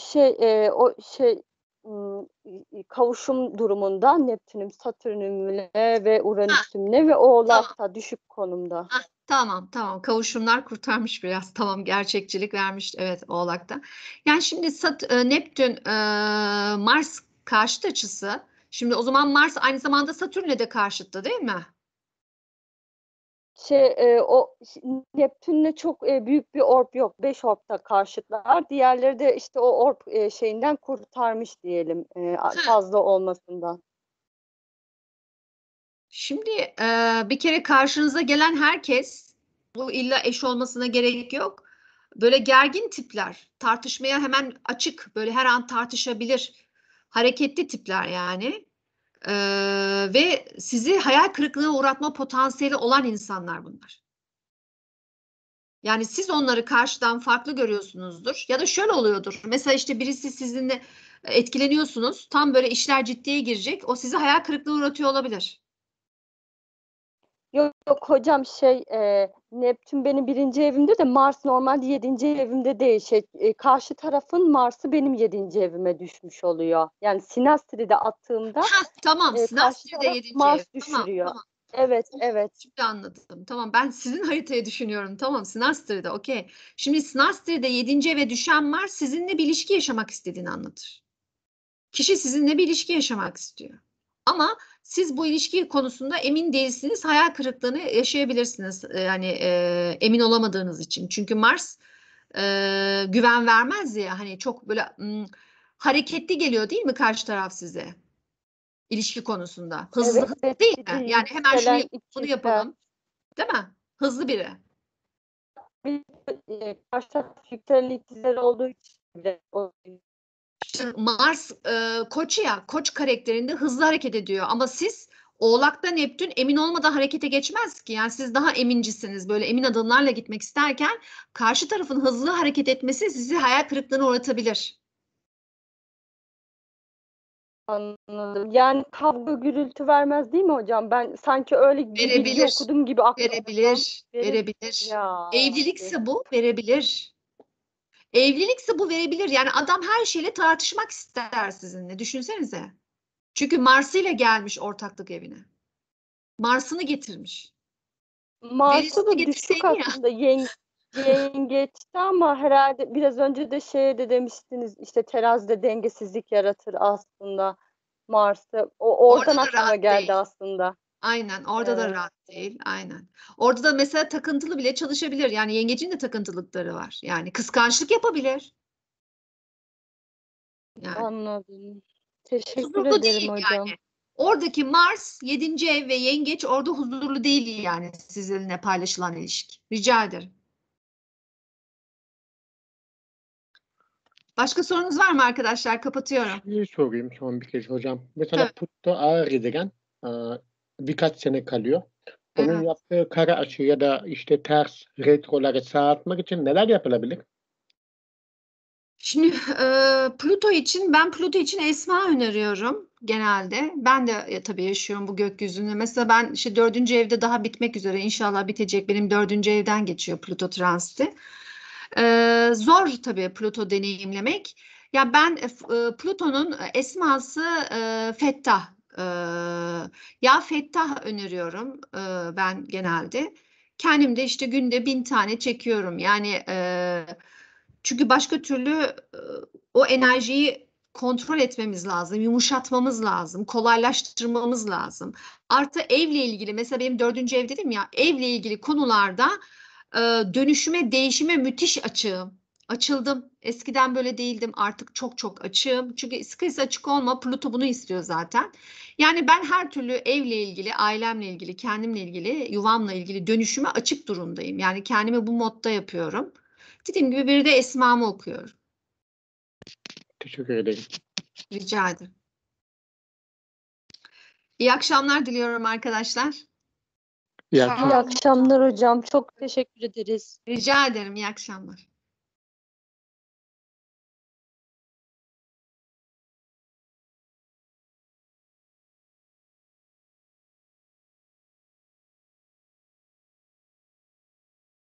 kavuşum durumunda Neptünüm Satürn'ümle ve Uranüs'ümle ve Oğlak'ta düşük konumda. Tamam. Kavuşumlar kurtarmış biraz. Tamam, gerçekçilik vermiş. Evet, Oğlak'ta. Yani şimdi Neptün Mars karşıt açısı. Şimdi o zaman Mars aynı zamanda Satürn'le de karşıttı değil mi? Neptün'le çok büyük bir orb yok. 5 orbta karşıtlar. Diğerleri de işte o orb şeyinden kurtarmış diyelim fazla olmasından. Şimdi bir kere karşınıza gelen herkes, bu illa eş olmasına gerek yok. Böyle gergin tipler, tartışmaya hemen açık, böyle her an tartışabilir, hareketli tipler yani. Ve sizi hayal kırıklığına uğratma potansiyeli olan insanlar bunlar. Yani siz onları karşıdan farklı görüyorsunuzdur. Ya da şöyle oluyordur. Mesela işte birisi sizinle etkileniyorsunuz. Tam böyle işler ciddiye girecek. O sizi hayal kırıklığına uğratıyor olabilir. Yok hocam Neptün benim 1. evimde de Mars normalde 7. evimde değil. Karşı tarafın Mars'ı benim 7. evime düşmüş oluyor. Yani Sinastri'de attığımda Tamam. karşı Sinastri'de taraf 7. ev. Mars Tamam. düşürüyor. Evet. Şimdi anladım. Tamam, ben sizin haritayı düşünüyorum. Tamam, Sinastri'de okey. Şimdi Sinastri'de 7. eve düşen Mars sizinle bir ilişki yaşamak istediğini anlatır. Kişi sizinle bir ilişki yaşamak istiyor. Ama siz bu ilişki konusunda emin değilsiniz. Hayal kırıklığını yaşayabilirsiniz. Yani emin olamadığınız için. Çünkü Mars güven vermez ya. Hani çok böyle hareketli geliyor değil mi karşı taraf size? İlişki konusunda. Hızlı Evet, değil bir de mi? Yani hemen şunu yükselen yapalım, bunu ikizler. yapalım. Değil mi? Hızlı biri. Karşı taraf yükselen ikizler olduğu için bile İşte Mars Koç ya, Koç karakterinde hızlı hareket ediyor ama siz Oğlak'ta Neptün emin olmadan harekete geçmez ki. Yani siz daha emincisiniz. Böyle emin adımlarla gitmek isterken karşı tarafın hızlı hareket etmesi sizi hayal kırıklığına uğratabilir. anladım. Yani kavga gürültü vermez değil mi hocam? Ben sanki öyle bir bilgi Verebilir. okudum gibi aklımdan. Verebilir. Ya. Evlilikse bu verebilir. Evlilikse bu verebilir. Yani adam her şeyle tartışmak ister sizinle. Düşünsenize. Çünkü Mars'ıyla gelmiş ortaklık evine. Mars'ını getirmiş. Mars'ı Venüs'ünü da düşük getirseydi ya. aslında yengeçti ama herhalde biraz önce de de demiştiniz işte terazide dengesizlik yaratır aslında Mars'ı. Orada Oradan da aklıma rahat geldi değil. aslında. Aynen. Orada da Evet. rahat değil. Aynen. Orada da mesela takıntılı bile çalışabilir. Yani yengecin de takıntılıkları var. Yani kıskançlık yapabilir. Yani Anladım. Teşekkür huzurlu ederim değil hocam. yani. Oradaki Mars 7. ev ve yengeç orada huzurlu değil yani sizinle paylaşılan ilişki. Rica ederim. Başka sorunuz var mı arkadaşlar? Kapatıyorum. Bir sorayım son bir kez hocam. Mesela Tabii. Plutto ağır gezegen birkaç sene kalıyor. Onun Evet. yaptığı kara açı ya da işte ters retroları sağ atmak için neler yapılabilir? Şimdi ben Plüto için Esma öneriyorum genelde. Ben de tabii yaşıyorum bu gökyüzünü. Mesela ben işte 4. evde daha bitmek üzere, inşallah bitecek. Benim 4. evden geçiyor Plüto transiti. Zor tabii Plüto deneyimlemek. Ya ben Plüton'un esması Fettah. Ya Fettah öneriyorum ben genelde. Kendim de işte günde 1000 tane çekiyorum. Yani çünkü başka türlü o enerjiyi kontrol etmemiz lazım, yumuşatmamız lazım, kolaylaştırmamız lazım. Artı evle ilgili, mesela benim 4. ev dedim ya, evle ilgili konularda dönüşüme, değişime müthiş açığım. Açıldım. Eskiden böyle değildim. Artık çok çok açığım. Çünkü sıkıysa açık olma. Pluto bunu istiyor zaten. Yani ben her türlü evle ilgili, ailemle ilgili, kendimle ilgili, yuvamla ilgili dönüşüme açık durumdayım. Yani kendimi bu modda yapıyorum. Dediğim gibi bir de esmamı okuyorum. Teşekkür ederim. Rica ederim. İyi akşamlar diliyorum arkadaşlar. İyi Sağ akşamlar. İyi akşamlar hocam. Çok teşekkür ederiz. Rica ederim. İyi akşamlar.